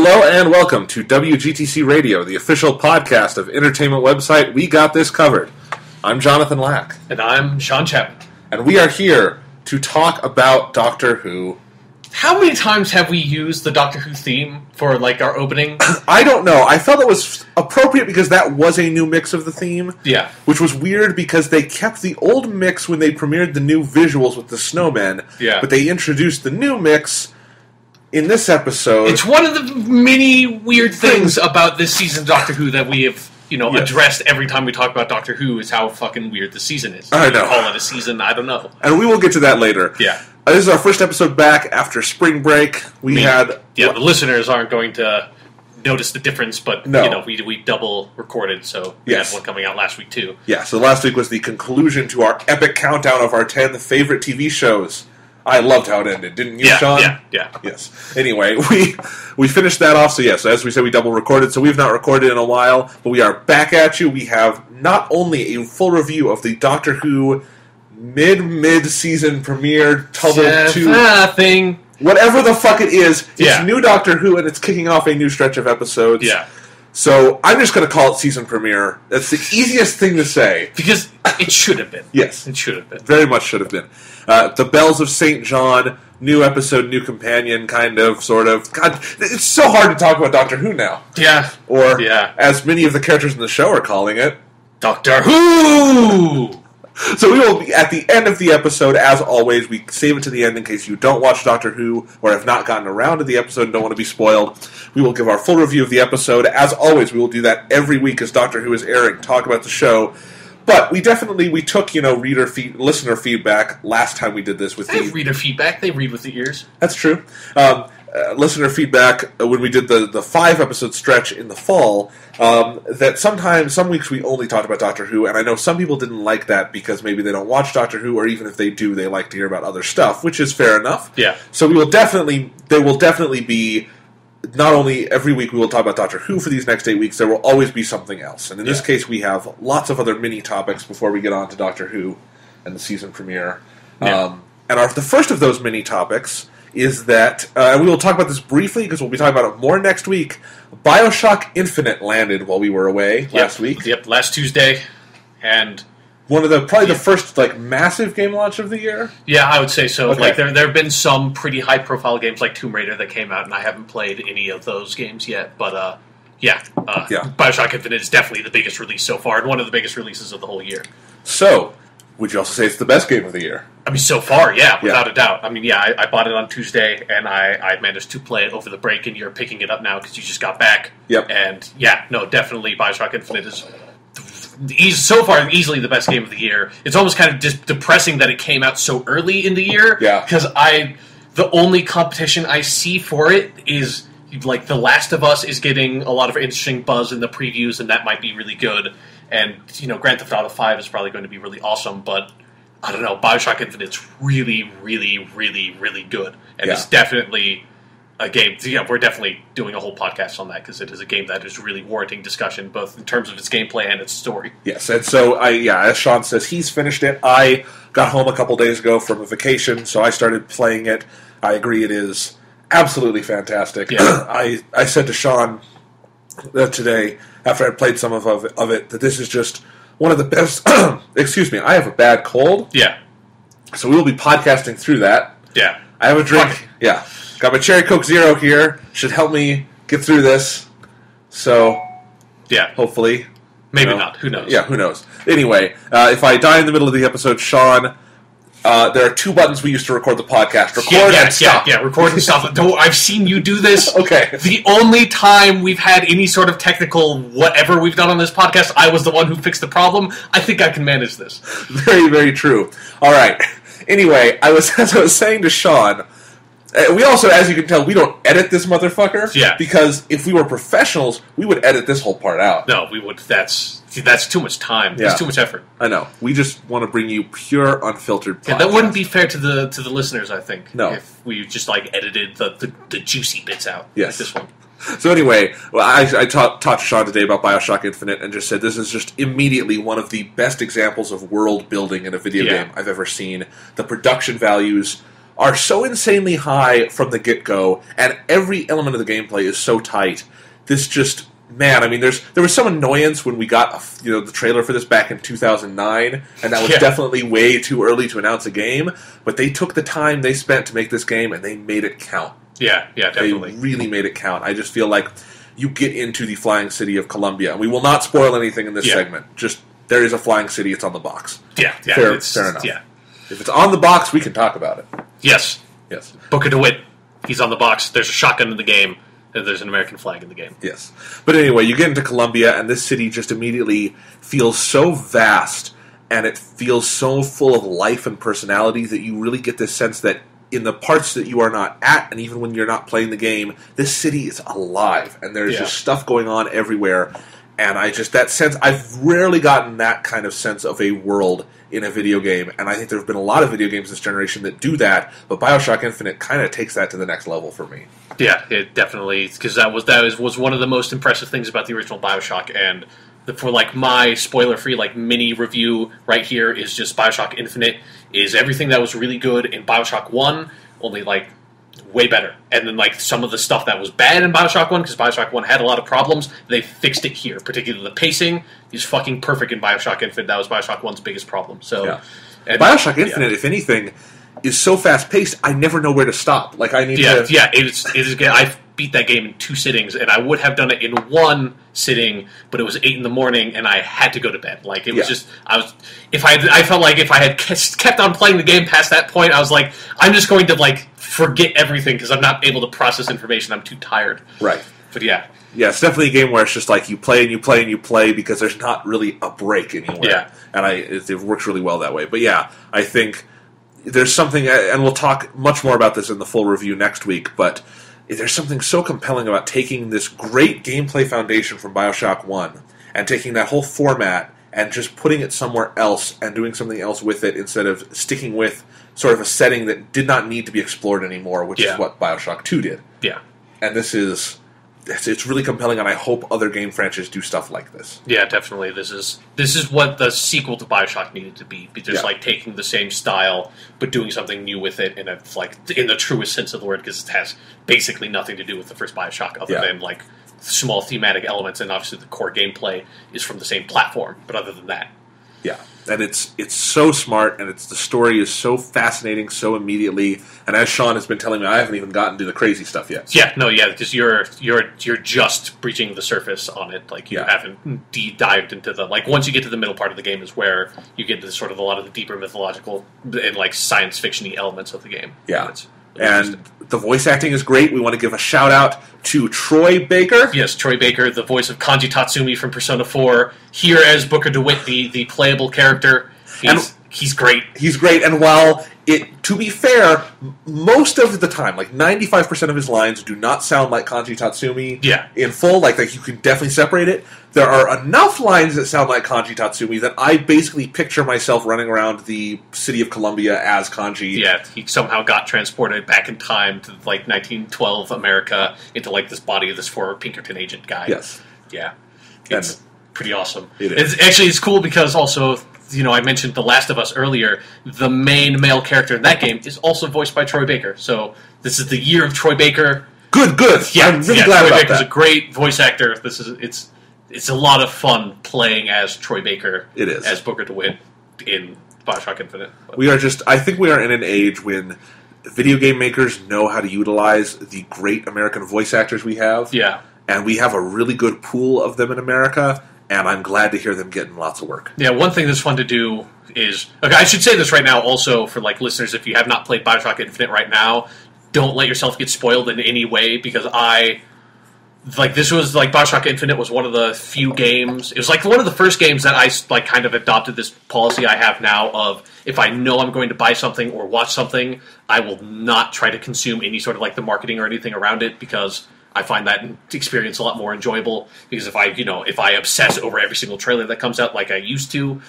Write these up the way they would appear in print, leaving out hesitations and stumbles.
Hello and welcome to WGTC Radio, the official podcast of entertainment website We Got This Covered. I'm Jonathan Lack. And I'm Sean Chapman. And we are here to talk about Doctor Who. How many times have we used the Doctor Who theme for, our opening? I don't know. I felt it was appropriate because that was a new mix of the theme. Yeah. Which was weird because they kept the old mix when they premiered the new visuals with the snowmen. Yeah. But they introduced the new mix in this episode. It's one of the many weird things about this season of Doctor Who that we have, addressed every time we talk about Doctor Who is how fucking weird the season is. I know. Call it a season, I don't know. And we will get to that later. Yeah. This is our first episode back after spring break. The listeners aren't going to notice the difference, but No. we double recorded, so we had one coming out last week too. Yeah, so last week was the conclusion to our epic countdown of our 10 favorite TV shows. I loved how it ended, didn't you, Sean? Yeah. Yes. Anyway, we finished that off, so yes, as we said, we double recorded, so we've not recorded in a while, but we are back at you. We have not only a full review of the Doctor Who mid-season premiere, thing. Whatever the fuck it is, it's new Doctor Who, and it's kicking off a new stretch of episodes. Yeah. So I'm just going to call it season premiere. That's the easiest thing to say. Because it should have been. Yes. It should have been. Very much should have been. The Bells of St. John, new episode, new companion, kind of, sort of. God, it's so hard to talk about Doctor Who now. Yeah. Or, as many of the characters in the show are calling it, Doctor Who! So we will be at the end of the episode, as always. We save it to the end in case you don't watch Doctor Who or have not gotten around to the episode and don't want to be spoiled. We will give our full review of the episode. As always, we will do that every week as Doctor Who is airing, talk about the show. But we took, listener feedback last time we did this with They have reader feedback. They read with the ears. That's true. Listener feedback when we did the 5-episode stretch in the fall, that some weeks we only talked about Doctor Who, and I know some people didn't like that because maybe they don't watch Doctor Who, or even if they do, they like to hear about other stuff, which is fair enough. Yeah. So there will definitely be, not only every week we will talk about Doctor Who for these next 8 weeks, there will always be something else. And in this case, we have lots of other mini topics before we get on to Doctor Who and the season premiere. Yeah. The first of those mini topics is that, we will talk about this briefly because we'll be talking about it more next week, Bioshock Infinite landed while we were away last week. Yep, last Tuesday. And one of the first massive game launch of the year? Yeah, I would say so. Okay. There have been some pretty high-profile games like Tomb Raider that came out, and I haven't played any of those games yet. But, Bioshock Infinite is definitely the biggest release so far, and one of the biggest releases of the whole year. So, would you also say it's the best game of the year? I mean, so far, without a doubt. I mean, I bought it on Tuesday, and I managed to play it over the break, and you're picking it up now because you just got back. Yep. And, definitely Bioshock Infinite is so far easily the best game of the year. It's almost kind of just depressing that it came out so early in the year. Yeah. Because the only competition I see for it is, The Last of Us is getting a lot of interesting buzz in the previews, and that might be really good. And, Grand Theft Auto 5 is probably going to be really awesome, but I don't know, Bioshock Infinite's really, really, really, really good. And it's definitely a game, we're definitely doing a whole podcast on that, because it is a game that is really warranting discussion, both in terms of its gameplay and its story. Yes, and so, as Sean says, he's finished it. I got home a couple days ago from a vacation, so I started playing it. I agree, it is absolutely fantastic. Yeah. I said to Sean today, after I played some of it, that this is just one of the best... Excuse me, I have a bad cold. Yeah. So we will be podcasting through that. Yeah. I have a drink. Yeah. Got my Cherry Coke Zero here. Should help me get through this. So, hopefully. Maybe not. Who knows? Yeah, who knows. Anyway, if I die in the middle of the episode, Sean... there are 2 buttons we use to record the podcast. Record and stop. Yeah, record and stop. I've seen you do this. Okay. The only time we've had any sort of technical whatever we've done on this podcast, I was the one who fixed the problem. I think I can manage this. Very, very true. All right. Anyway, as I was saying to Sean, we also, as you can tell, we don't edit this motherfucker. Yeah. Because if we were professionals, we would edit this whole part out. No, we would. That's too much time. Yeah. That's too much effort. I know. We just want to bring you pure, unfiltered podcast. Yeah, that wouldn't be fair to the listeners, I think. No. If we just edited the juicy bits out. Yes. Like this one. So anyway, I talked to Sean today about Bioshock Infinite and just said this is just immediately one of the best examples of world building in a video game I've ever seen. The production values are so insanely high from the get-go, and every element of the gameplay is so tight. This just... Man, I mean, there was some annoyance when we got the trailer for this back in 2009, and that was definitely way too early to announce a game, but they took the time they spent to make this game, and they made it count. Yeah, definitely. They really made it count. I just feel like you get into the flying city of Columbia, and we will not spoil anything in this segment. Just, there is a flying city, it's on the box. Yeah. Fair enough. Yeah. If it's on the box, we can talk about it. Yes. Booker DeWitt, he's on the box, there's a shotgun in the game. There's an American flag in the game. Yes. But anyway, you get into Columbia, and this city just immediately feels so vast, and it feels so full of life and personality that you really get this sense that in the parts that you are not at, and even when you're not playing the game, this city is alive, and there's just stuff going on everywhere. And that sense, I've rarely gotten that kind of sense of a world in a video game, and I think there have been a lot of video games this generation that do that, but Bioshock Infinite kind of takes that to the next level for me. Yeah, it definitely, because that was one of the most impressive things about the original Bioshock, and for my spoiler-free mini review right here is just Bioshock Infinite is everything that was really good in Bioshock 1, only way better. And then some of the stuff that was bad in Bioshock 1, because Bioshock 1 had a lot of problems, they fixed it here. Particularly the pacing is fucking perfect in Bioshock Infinite. That was Bioshock 1's biggest problem. So, Bioshock Infinite, if anything, is so fast-paced, I never know where to stop. I need to... Yeah, it is. I beat that game in 2 sittings, and I would have done it in 1 sitting, but it was 8 in the morning, and I had to go to bed. It was just... I felt like if I had kept on playing the game past that point, I was like, I'm just going to, forget everything, because I'm not able to process information. I'm too tired. Right. But yeah. Yeah, it's definitely a game where it's just you play and you play and you play because there's not really a break anywhere. Yeah. And it works really well that way. But yeah, I think there's something, and we'll talk much more about this in the full review next week, but there's something so compelling about taking this great gameplay foundation from Bioshock 1 and taking that whole format and just putting it somewhere else and doing something else with it instead of sticking with sort of a setting that did not need to be explored anymore, which is what Bioshock 2 did. Yeah. And this is... It's really compelling, and I hope other game franchises do stuff like this. Yeah, definitely. This is what the sequel to Bioshock needed to be. Just taking the same style, but doing something new with it, and it's in the truest sense of the word, because it has basically nothing to do with the first Bioshock, other than small thematic elements, and obviously the core gameplay is from the same platform. But other than that, and it's so smart, and the story is so fascinating, so immediately. And as Sean has been telling me, I haven't even gotten to the crazy stuff yet. Because you're just breaching the surface on it. You haven't dived into the once you get to the middle part of the game is where you get to sort of a lot of the deeper mythological and science fiction-y elements of the game. Yeah. And the voice acting is great. We want to give a shout out to Troy Baker. Yes, Troy Baker, the voice of Kanji Tatsumi from Persona 4, here as Booker DeWitt, the playable character. He's great. He's great, and while to be fair, most of the time, 95% of his lines do not sound like Kanji Tatsumi in full, you can definitely separate it. There are enough lines that sound like Kanji Tatsumi that I basically picture myself running around the city of Columbia as Kanji. Yeah, he somehow got transported back in time to 1912 America into this body of this former Pinkerton agent guy. Yes. Yeah. It's pretty awesome. It is. It's cool because also... I mentioned The Last of Us earlier. The main male character in that game is also voiced by Troy Baker. So this is the year of Troy Baker. Good. Yeah, I'm really glad Troy about Baker's that. a great voice actor. It's a lot of fun playing as Troy Baker. It is. As Booker DeWitt in Bioshock Infinite. I think we are in an age when video game makers know how to utilize the great American voice actors we have. Yeah. And we have a really good pool of them in America. And I'm glad to hear them getting lots of work. Yeah, one thing that's fun to do is... Okay, I should say this right now also for listeners, if you have not played Bioshock Infinite right now, don't let yourself get spoiled in any way, because this was, Bioshock Infinite was one of the few games... It was, one of the first games that I, kind of adopted this policy I have now of, if I know I'm going to buy something or watch something, I will not try to consume any sort of, the marketing or anything around it, because... I find that experience a lot more enjoyable, because if I obsess over every single trailer that comes out like I used to,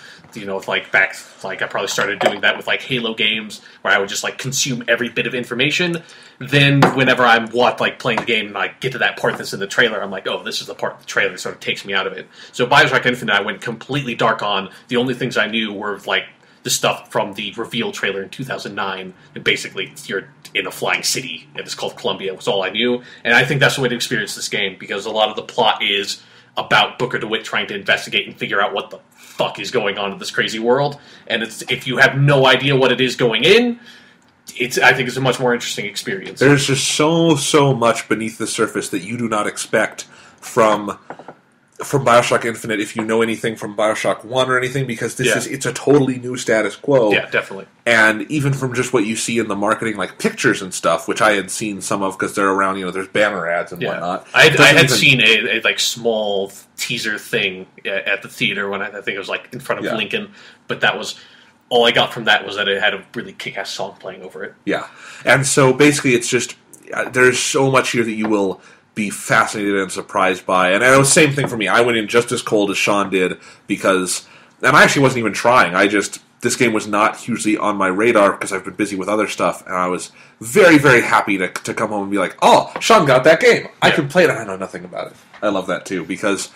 back I probably started doing that with Halo games, where I would just consume every bit of information. Then whenever I'm playing the game and I get to that part that's in the trailer, I'm like, oh, this is the part of the trailer that sort of takes me out of it. So Bioshock Infinite, I went completely dark on. The only things I knew were the stuff from the reveal trailer in 2009, and basically you're in a flying city, and it's called Columbia, was all I knew. And I think that's the way to experience this game, because a lot of the plot is about Booker DeWitt trying to investigate and figure out what the fuck is going on in this crazy world. And if you have no idea what it is going in, I think it's a much more interesting experience. There's just so much beneath the surface that you do not expect from Bioshock Infinite, if you know anything from Bioshock 1 or anything, because it's a totally new status quo. Yeah, definitely. And even from just what you see in the marketing, like pictures and stuff, which I had seen some of because they're around, there's banner ads and whatnot. I had seen a like small teaser thing at the theater when I think it was like in front of Lincoln, but that was all I got from that was that it had a really kick-ass song playing over it. Yeah, and so basically it's just, there's so much here that you will be fascinated and surprised by. And it was the same thing for me. I went in just as cold as Sean did because, and I actually wasn't even trying. This game was not hugely on my radar because I've been busy with other stuff, and I was very, very happy to come home and be like, oh, Sean got that game. I can play it, and I know nothing about it. I love that too, because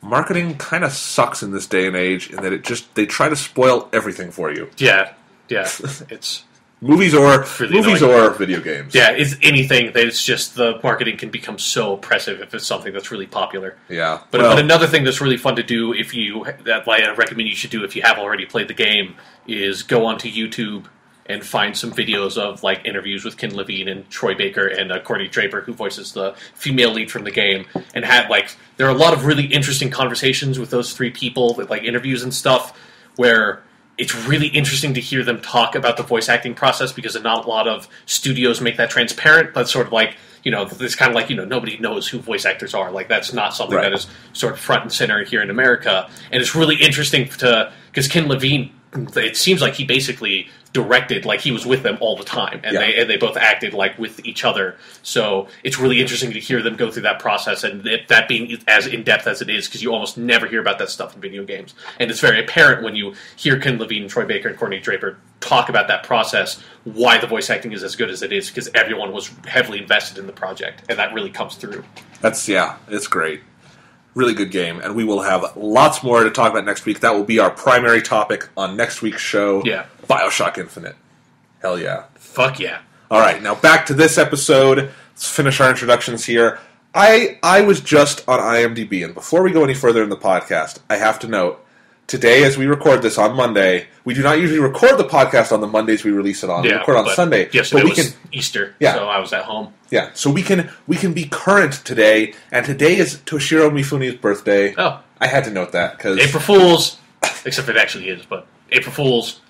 marketing kind of sucks in this day and age in that they try to spoil everything for you. Yeah. It's movies or annoying. Video games. Yeah, it's anything. It's just the marketing can become so oppressive if it's something that's really popular. Yeah. But another thing that's really fun to do that I recommend you should do if you have already played the game is go onto YouTube and find some videos of like interviews with Ken Levine and Troy Baker and Courtney Draper, who voices the female lead from the game, and there are a lot of really interesting conversations with those three people, like interviews and stuff, where it's really interesting to hear them talk about the voice acting process, because not a lot of studios make that transparent, but sort of like, it's kind of like, nobody knows who voice actors are. Like, that's not something that is sort of front and center here in America. And it's really interesting because Ken Levine, it seems like he basically directed, like he was with them all the time, and they both acted like with each other. So it's really interesting to hear them go through that process, and that being as in depth as it is, because you almost never hear about that stuff in video games. And it's very apparent when you hear Ken Levine, Troy Baker, and Courtney Draper talk about that process, why the voice acting is as good as it is, because everyone was heavily invested in the project, and that really comes through. It's great. Really good game, and we will have lots more to talk about next week. That will be our primary topic on next week's show. Yeah. Bioshock Infinite. Hell yeah. Fuck yeah. All right, now back to this episode. Let's finish our introductions here. I was just on IMDb, and before we go any further in the podcast, I have to note, today, as we record this on Monday, we do not usually record the podcast on the Mondays we release it on. We record on Sunday. Yesterday was Easter, so I was at home. Yeah, so we can be current today, and today is Toshiro Mifune's birthday. Oh. I had to note that, because April Fools, except it actually is, but April Fools.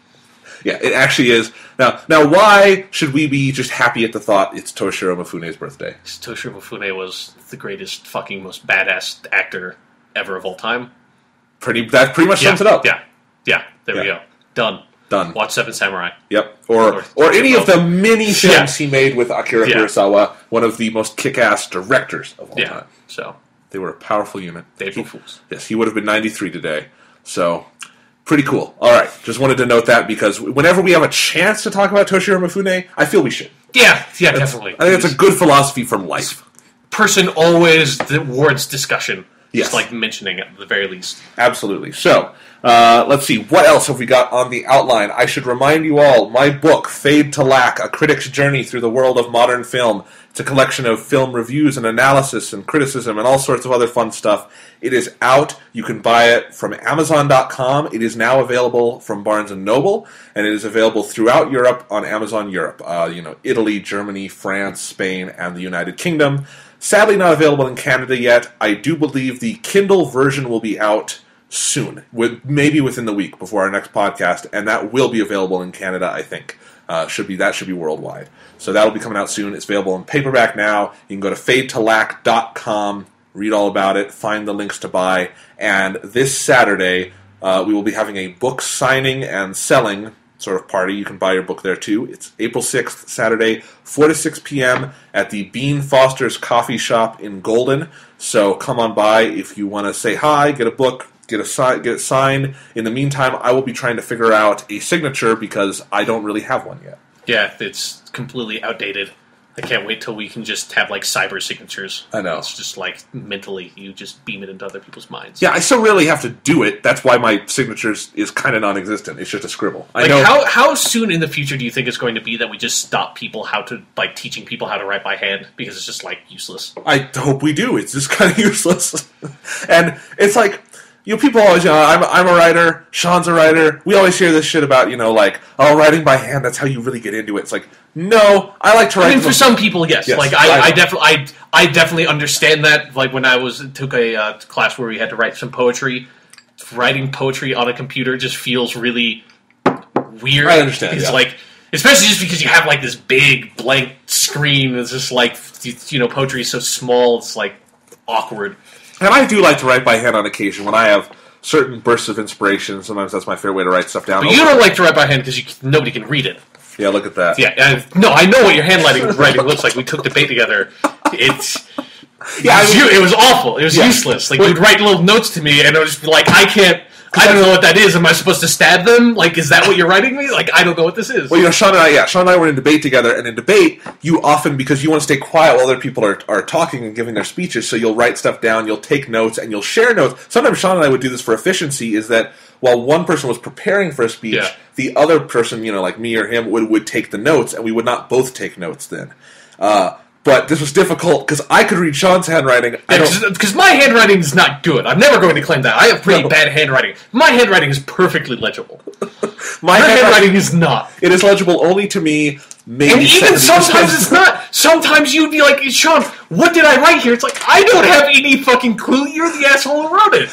Yeah, it actually is. Now, why should we be just happy at the thought it's Toshiro Mifune's birthday? Toshiro Mifune was the greatest, fucking most badass actor ever of all time. That pretty much sums it up. Yeah. There we go. Done. Watch Seven Samurai. Yep. Or any of the many films he made with Akira Kurosawa, one of the most kick-ass directors of all time. So they were a powerful unit. April Fools. Yes, he would have been 93 today. So pretty cool. All right, just wanted to note that, because whenever we have a chance to talk about Toshiro Mifune, I feel we should. Yeah, definitely. I think it's a good philosophy from life. Person always warrants discussion. Yes. Just like mentioning it, at the very least. Absolutely. So, let's see. What else have we got on the outline? I should remind you all, my book, Fade to Lack, A Critic's Journey Through the World of Modern Film. It's a collection of film reviews and analysis and criticism and all sorts of other fun stuff. It is out. You can buy it from Amazon.com. It is now available from Barnes & Noble, and it is available throughout Europe on Amazon Europe. Italy, Germany, France, Spain, and the United Kingdom. Sadly not available in Canada yet. I do believe the Kindle version will be out soon, maybe within the week before our next podcast, and that will be available in Canada, I think. That should be worldwide. So that'll be coming out soon. It's available in paperback now. You can go to fadetolack.com, read all about it, find the links to buy, and this Saturday we will be having a book signing and selling sort of party. You can buy your book there too. It's April 6th, Saturday, 4 to 6 p.m. at the Bean Foster's Coffee Shop in Golden. So come on by if you want to say hi, get a book, get it signed. In the meantime, I will be trying to figure out a signature because I don't really have one yet. Yeah, it's completely outdated. I can't wait till we can just have, like, cyber signatures. I know. It's just, like, mentally, you just beam it into other people's minds. Yeah, I so rarely have to do it. That's why my signatures is kind of non-existent. It's just a scribble. I like, know. How soon in the future do you think it's going to be that we just stop people teaching people how to write by hand? Because it's just, like, useless. I hope we do. It's just kind of useless. And it's like... people always, I'm a writer, Sean's a writer. We always hear this shit about, writing by hand, that's how you really get into it. It's like, no, I like to write... I mean, for some people, yes. Like, I definitely understand that. Like, when I took a class where we had to write some poetry, writing poetry on a computer just feels really weird. I understand, It's like... Especially just because you have, like, this big blank screen. It's just, like, poetry is so small, it's, like, awkward. And I do like to write by hand on occasion when I have certain bursts of inspiration. Sometimes that's my favorite way to write stuff down. But you don't like to write by hand because nobody can read it. Yeah, look at that. Yeah, no, I know what your handwriting looks like. We took debate together. It was awful. It was useless. Like, you'd write little notes to me, and I was just like, I don't know what that is. Am I supposed to stab them? Like, is that what you're writing me? Like, I don't know what this is. Well, Sean and I were in debate together, and in debate, you often, because you want to stay quiet while other people are talking and giving their speeches, so you'll write stuff down, you'll take notes, and you'll share notes. Sometimes Sean and I would do this for efficiency, is that while one person was preparing for a speech, the other person, like me or him, would take the notes, and we would not both take notes then. But this was difficult because I could read Sean's handwriting. Because my handwriting is not good. I'm never going to claim that. I have pretty bad handwriting. My handwriting is perfectly legible. My handwriting is not. It is legible only to me. Maybe and even sometimes it's not. Sometimes you'd be like, Sean, what did I write here? It's like, I don't have any fucking clue. You're the asshole who wrote it.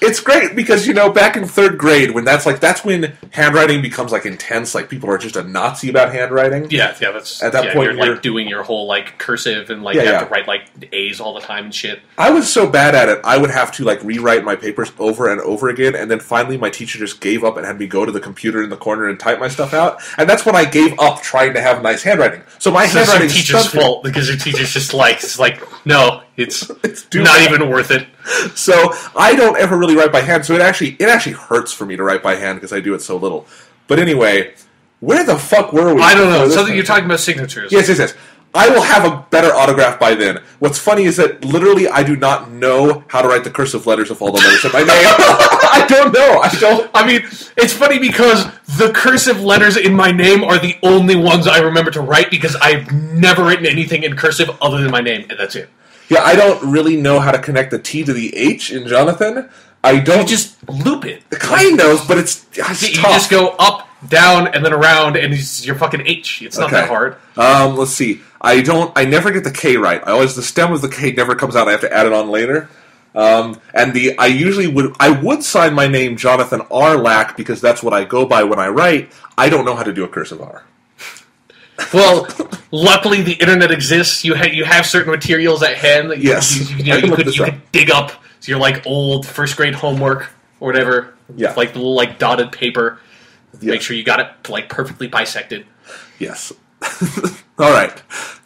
It's great because, back in 3rd grade, when that's when handwriting becomes, like, intense, like, people are just a Nazi about handwriting. Yeah, that's... At that point, you're, like, doing your whole, like, cursive and, like, have to write, like, A's all the time and shit. I was so bad at it, I would have to, like, rewrite my papers over and over again, and then finally my teacher just gave up and had me go to the computer in the corner and type my stuff out, and that's when I gave up trying to have nice handwriting. So my handwriting is teacher's fault because your teacher's just like, no, it's not even worth it. So I don't ever really write by hand. So it actually hurts for me to write by hand because I do it so little. But anyway, where the fuck were we? I don't know. Something you're talking about signatures. Yes. I will have a better autograph by then. What's funny is that literally I do not know how to write the cursive letters of all the letters in my name. I don't know. I mean, it's funny because the cursive letters in my name are the only ones I remember to write because I've never written anything in cursive other than my name, and that's it. Yeah, I don't really know how to connect the T to the H in Jonathan. I don't. You just loop it. Kind of, but it's you tough. just go up, down, and then around, and it's your fucking H. It's not that hard. Let's see. I never get the K right. The stem of the K never comes out. I have to add it on later. I would sign my name Jonathan R. Lack because that's what I go by when I write. I don't know how to do a cursive R. Well, luckily the internet exists. You have certain materials at hand that you could dig up your like old 1st grade homework or whatever. Yeah, like the little like dotted paper. Yeah. Make sure you got it like perfectly bisected. Yes. All right.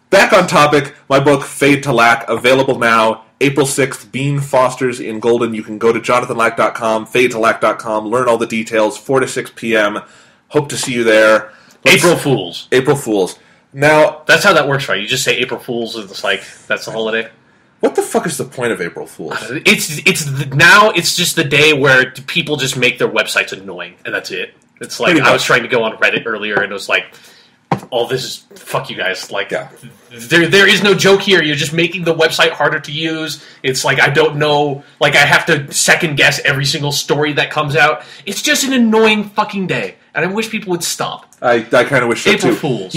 Back on topic. My book Fade to Lack, available now. April 6th, Bean Foster's in Golden. You can go to jonathanlack.com, fadetolack.com, learn all the details, 4 to 6 p.m. Hope to see you there. April Fools. Now, that's how that works, right? You just say April Fools, and it's like, that's the holiday. What the fuck is the point of April Fools? It's just the day where people just make their websites annoying, and that's it. It's like, I was trying to go on Reddit earlier, and it was like, all this is, fuck you guys. Like, there is no joke here. You're just making the website harder to use. It's like, I don't know, like, I have to second guess every single story that comes out. It's just an annoying fucking day, and I wish people would stop. I kind of wish so too. April Fools.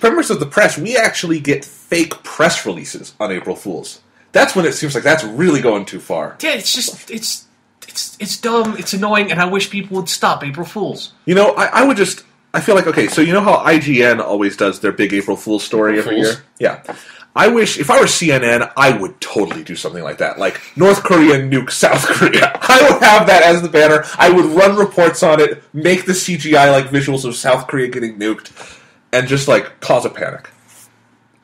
Members of the press, we actually get fake press releases on April Fools. That's when it seems like that's really going too far. Yeah, it's just, it's dumb, it's annoying, and I wish people would stop April Fools. I feel like, okay, so you know how IGN always does their big April Fool's story every year? Yeah. I wish, if I were CNN, I would totally do something like that. Like, North Korea nukes South Korea. I would have that as the banner. I would run reports on it, make the CGI, like, visuals of South Korea getting nuked, and just, like, cause a panic.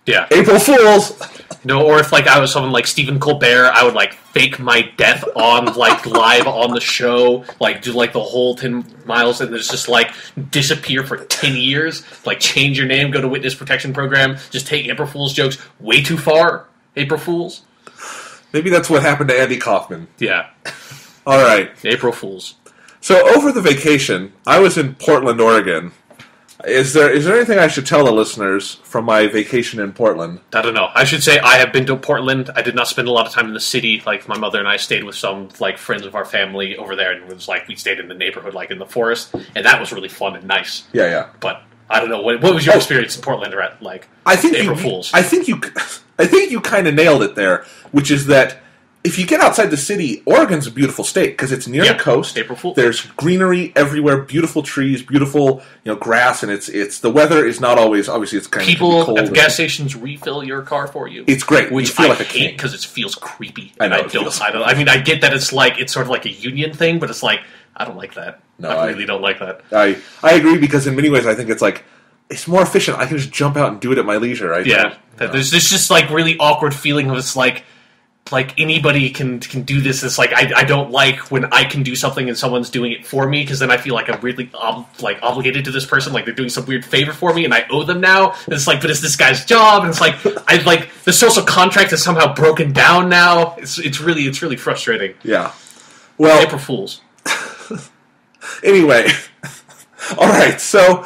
Yeah. April Fools! Or if, like, I was someone like Stephen Colbert, I would, like, fake my death on, like, live on the show, like, do, like, the whole 10 miles, and just, like, disappear for 10 years, like, change your name, go to witness protection program, just take April Fool's jokes way too far, April Fools. Maybe that's what happened to Andy Kaufman. Yeah. All right. April Fools. So, over the vacation, I was in Portland, Oregon. Is there anything I should tell the listeners from my vacation in Portland? I don't know. I should say I have been to Portland. I did not spend a lot of time in the city. Like, my mother and I stayed with some, like, friends of our family over there, and it was like we stayed in the neighborhood, like, in the forest, and that was really fun and nice. Yeah. But I don't know. What was your experience in Portland or at, like, April Fools? I think you kind of nailed it there, which is that if you get outside the city, Oregon's a beautiful state because it's near the coast. April Fool. There's greenery everywhere, beautiful trees, beautiful grass, and it's the weather is not always obviously it's kind of people at the gas stations refill your car for you. It's great. Which you feel like a hate king because it feels creepy. I know. I mean, I get that it's sort of like a union thing, but it's like I don't like that. No, I really don't like that. I agree because in many ways I think it's like it's more efficient. I can just jump out and do it at my leisure. There's this just like really awkward feeling of it's like anybody can do this. It's like I don't like when I can do something and someone's doing it for me because then I feel like I'm really obligated to this person, like they're doing some weird favor for me and I owe them now. And it's like, but it's this guy's job, and it's like I like the social contract is somehow broken down now. It's really frustrating. Yeah. Well, April Fools. Anyway, all right. So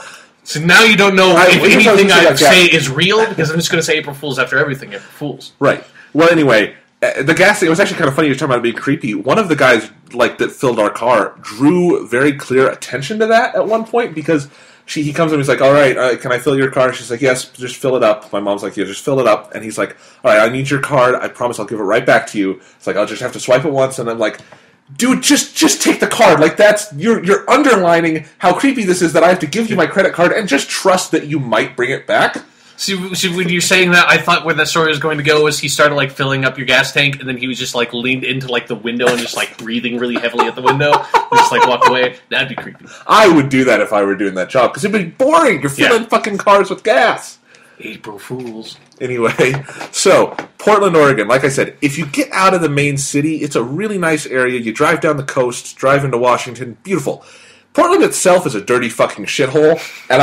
now you don't know if anything I say is real because I'm just going to say April Fools after everything. April Fools. Right. Well, anyway. The gas thing, it was actually kind of funny you were talking about it being creepy. One of the guys that filled our car drew very clear attention to that at one point because he comes and he's like, all right, can I fill your car? And she's like, yes, just fill it up. My mom's like, yeah, just fill it up. And he's like, all right, I need your card. I promise I'll give it right back to you. It's like, I'll just have to swipe it once. And I'm like, dude, just take the card. Like you're underlining how creepy this is that I have to give you my credit card and just trust that you might bring it back. See, when you're saying that, I thought where that story was going to go was he started, like, filling up your gas tank, and then he was just, like, leaned into, like, the window and just, like, breathing really heavily at the window and just, like, walked away. That'd be creepy. I would do that if I were doing that job, because it'd be boring. You're filling fucking cars with gas. April Fools. Anyway, so, Portland, Oregon. Like I said, if you get out of the main city, it's a really nice area. You drive down the coast, drive into Washington. Beautiful. Portland itself is a dirty fucking shithole, and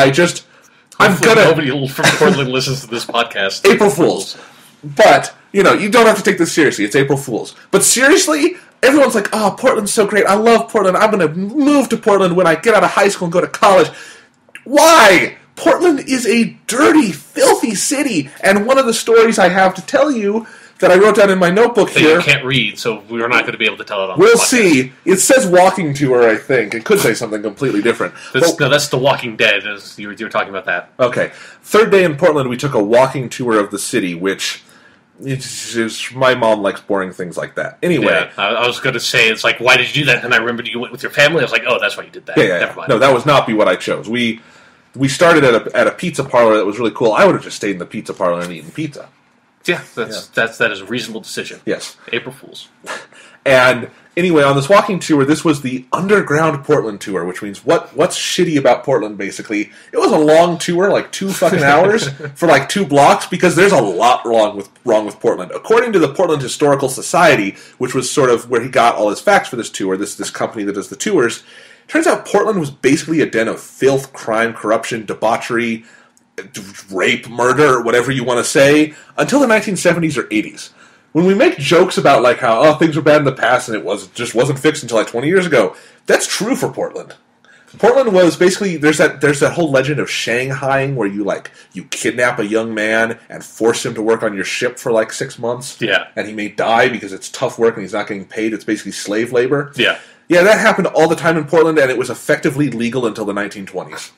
nobody from Portland listens to this podcast. April Fools. But, you don't have to take this seriously. It's April Fools. But seriously, everyone's like, oh, Portland's so great. I love Portland. I'm going to move to Portland when I get out of high school and go to college. Why? Portland is a dirty, filthy city. And one of the stories I have to tell you that I wrote down in my notebook here. You can't read, so we're not going to be able to tell it on We'll see. It says walking tour, I think. It could say something completely different. That's The Walking Dead. As you were talking about that. Okay. Third day in Portland, we took a walking tour of the city, which my mom likes boring things like that. Anyway. Yeah, I was going to say, it's like, why did you do that? And I remembered you went with your family. I was like, oh, that's why you did that. Yeah. Never mind. No, that was not what I chose. We started at a pizza parlor that was really cool. I would have just stayed in the pizza parlor and eaten pizza. Yeah, that is a reasonable decision. Yes. April Fools. And anyway, on this walking tour, this was the underground Portland tour, which means what's shitty about Portland, basically. It was a long tour, like 2 fucking hours for like 2 blocks, because there's a lot wrong with Portland. According to the Portland Historical Society, which was sort of where he got all his facts for this tour, this company that does the tours, turns out Portland was basically a den of filth, crime, corruption, debauchery, rape, murder, whatever you want to say, until the 1970s or 80s. When we make jokes about like how things were bad in the past and it just wasn't fixed until like 20 years ago, that's true for Portland. Portland was basically there's that whole legend of Shanghaiing where you kidnap a young man and force him to work on your ship for like 6 months. Yeah. And he may die because it's tough work and he's not getting paid. It's basically slave labor. Yeah. Yeah, that happened all the time in Portland, and it was effectively legal until the 1920s.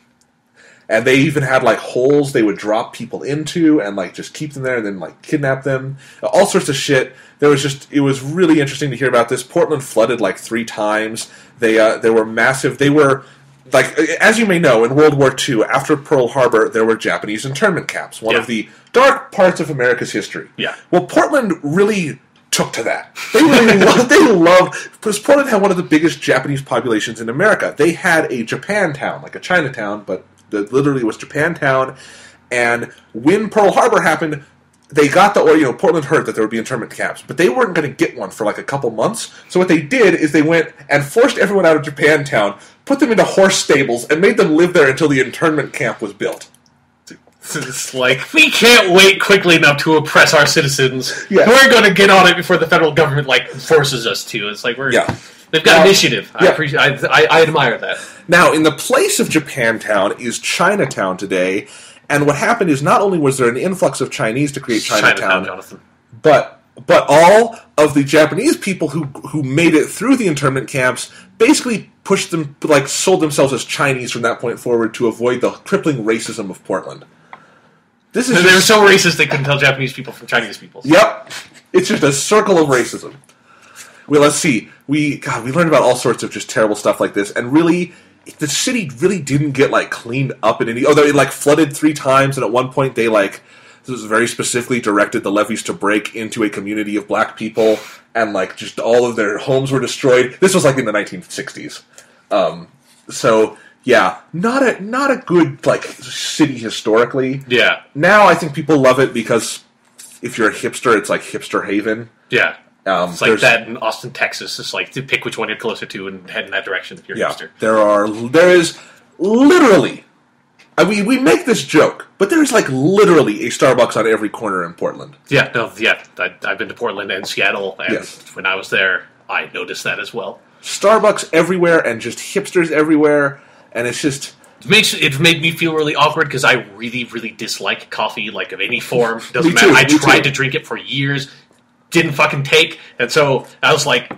And they even had, like, holes they would drop people into and, like, just keep them there and then, like, kidnap them. All sorts of shit. It was really interesting to hear about this. Portland flooded, like, 3 times. They were massive. They were, like, as you may know, in World War II, after Pearl Harbor, there were Japanese internment camps. One of the dark parts of America's history. Yeah. Well, Portland really took to that. They really loved, because Portland had one of the biggest Japanese populations in America. They had a Japantown, like a Chinatown, but that literally was Japantown, And when Pearl Harbor happened, they got Portland heard that there would be internment camps, but they weren't going to get one for like a couple months. So what they did is they went and forced everyone out of Japantown, put them into horse stables, and made them live there until the internment camp was built. It's like, we can't wait quickly enough to oppress our citizens. Yeah. We're going to get on it before the federal government forces us to. It's like they've got initiative. Yeah. I admire that. Now, in the place of Japantown is Chinatown today, and what happened is not only was there an influx of Chinese to create Chinatown, Jonathan. but all of the Japanese people who made it through the internment camps basically sold themselves as Chinese from that point forward to avoid the crippling racism of Portland. They were so racist they couldn't tell Japanese people from Chinese people. Yep. It's just a circle of racism. Well, let's see. We learned about all sorts of just terrible stuff like this, and really, the city really didn't get, cleaned up in any... Although it, flooded 3 times, and at one point they, this was very specifically directed the levees to break into a community of black people, and, just all of their homes were destroyed. This was, in the 1960s. So... Yeah, not a good city historically. Yeah. Now I think people love it because if you're a hipster, it's like hipster haven. Yeah. It's like that in Austin, Texas. It's to pick which one you're closer to and head in that direction if you're a hipster. There is literally. We make this joke, but there is literally a Starbucks on every corner in Portland. Yeah. No. Yeah. I've been to Portland and Seattle, and when I was there, I noticed that as well. Starbucks everywhere and just hipsters everywhere. And it's just... It made me feel really awkward because I really, really dislike coffee, of any form. Doesn't Me too, matter. I tried too. to drink it for years, didn't fucking take, and so I was like,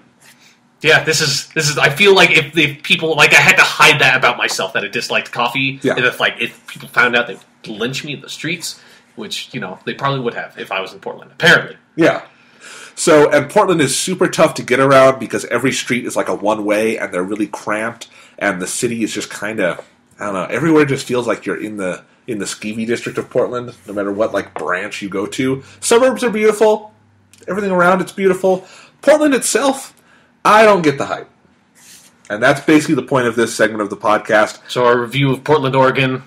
yeah, this is. I feel like if people I had to hide that about myself that I disliked coffee, and if people found out, they'd lynch me in the streets, which they probably would have if I was in Portland. Apparently, yeah. So, and Portland is super tough to get around because every street is a one-way, and they're really cramped, and the city is just kind of, I don't know, everywhere just feels like you're in the skeevy district of Portland, no matter what, branch you go to. Suburbs are beautiful. Everything around it's beautiful. Portland itself, I don't get the hype. And that's basically the point of this segment of the podcast. So our review of Portland, Oregon,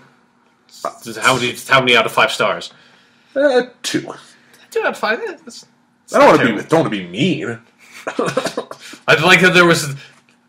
how many out of 5 stars? 2. 2 out of 5, yeah, I don't want to be mean. I'd like that there was...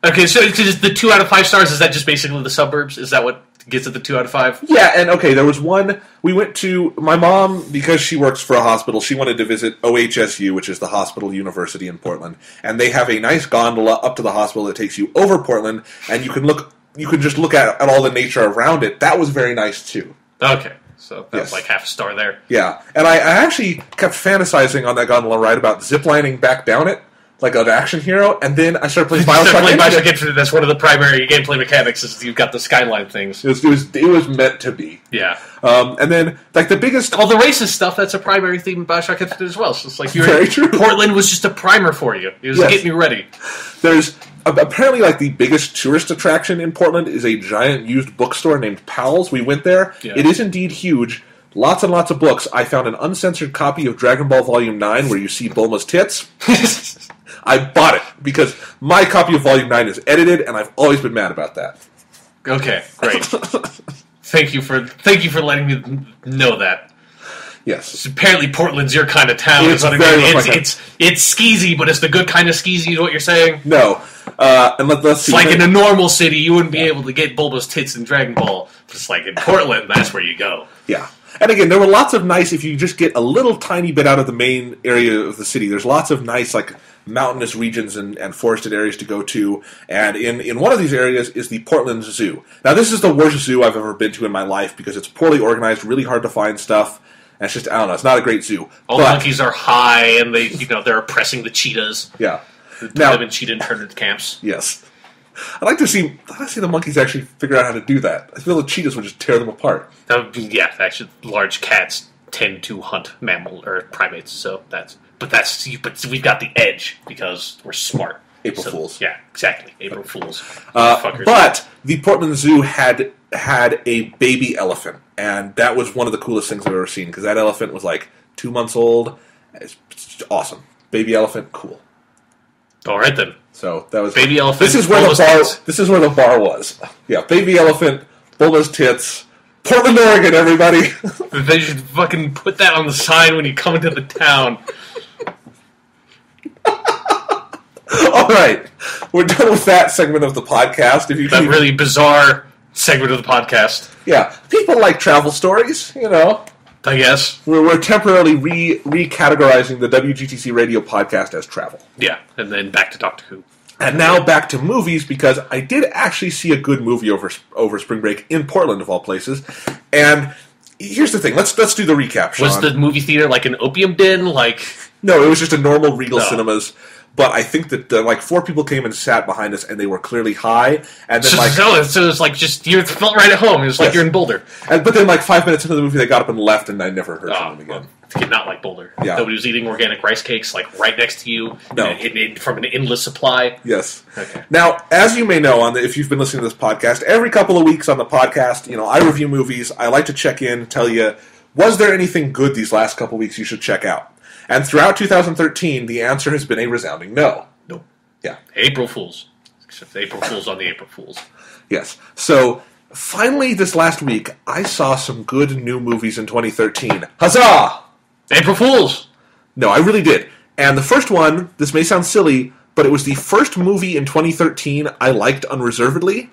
Okay, so the 2 out of 5 stars, is that just basically the suburbs? Is that what gets it the 2 out of 5? Yeah, and there was one... We went to... My mom, because she works for a hospital, she wanted to visit OHSU, which is the hospital university in Portland. And they have a nice gondola up to the hospital that takes you over Portland, and you can just look at all the nature around it. That was very nice, too. Okay. So that's half a star there. Yeah. And I actually kept fantasizing on that gondola ride about ziplining back down it, like an action hero, and then I started playing Bioshock Infinite. That's one of the primary gameplay mechanics, is you've got the skyline things. It was meant to be. Yeah. And then, the biggest... All the racist stuff, that's a primary theme in Bioshock Infinite as well. So it's very true. Portland was just a primer for you. It was getting you ready. There's... Apparently, the biggest tourist attraction in Portland is a giant used bookstore named Powell's. We went there. Yeah. It is indeed huge. Lots and lots of books. I found an uncensored copy of Dragon Ball Volume 9 where you see Bulma's tits. I bought it because my copy of Volume 9 is edited, and I've always been mad about that. Okay, great. Thank you for letting me know that. Yes. Apparently Portland's your kind of town. It's skeezy, but it's the good kind of skeezy, is what you're saying? No. And let's see. It's in a normal city, you wouldn't be able to get Bulba's tits in Dragon Ball. Just in Portland, that's where you go. Yeah. And again, there were lots of nice, if you just get a little tiny bit out of the main area of the city, there's lots of nice, mountainous regions and forested areas to go to. And in one of these areas is the Portland Zoo. Now, this is the worst zoo I've ever been to in my life because it's poorly organized, really hard to find stuff. And it's just, I don't know, it's not a great zoo. All the monkeys are high, and they're oppressing the cheetahs. Yeah. Now, live in cheetah internment camps. Yes. I'd like to see the monkeys actually figure out how to do that. I feel the cheetahs would just tear them apart. Actually, large cats tend to hunt mammal or primates, so but we've got the edge because we're smart. April Fools. Yeah, exactly. April Fools. But the Portland Zoo had a baby elephant, and that was one of the coolest things I've ever seen because that elephant was 2 months old. It's awesome. Baby elephant, cool. All right then. So that was baby elephant. This is where the bar was. Yeah, baby elephant, Bulma's tits, Portland, Oregon, everybody. They should fucking put that on the sign when you come into the town. All right. We're done with that segment of the podcast. If you That really bizarre segment of the podcast. Yeah. People like travel stories, you know. I guess. We're temporarily recategorizing the WGTC Radio podcast as travel. Yeah, and then back to Doctor Who. And now back to movies, because I did actually see a good movie over spring break in Portland, of all places. And here's the thing. Let's do the recap, Sean. Was the movie theater like an opium den? No, it was just a normal Regal Cinemas. But I think that 4 people came and sat behind us, and they were clearly high. And then so it's like just you felt right at home. It was like you're in Boulder. But then 5 minutes into the movie, they got up and left, and I never heard from them again. Well, I did not like Boulder. Yeah. Nobody was eating organic rice cakes right next to you. No. From an endless supply. Yes. Okay. Now, as you may know, if you've been listening to this podcast, every couple of weeks on the podcast, I review movies. I like to check in, tell you, was there anything good these last couple of weeks you should check out? And throughout 2013, the answer has been a resounding no. No. Yeah. April Fools. Except April Fools on the April Fools. Yes. So, finally, this last week, I saw some good new movies in 2013. Huzzah! April Fools! No, I really did. And the first one, this may sound silly, but it was the first movie in 2013 I liked unreservedly.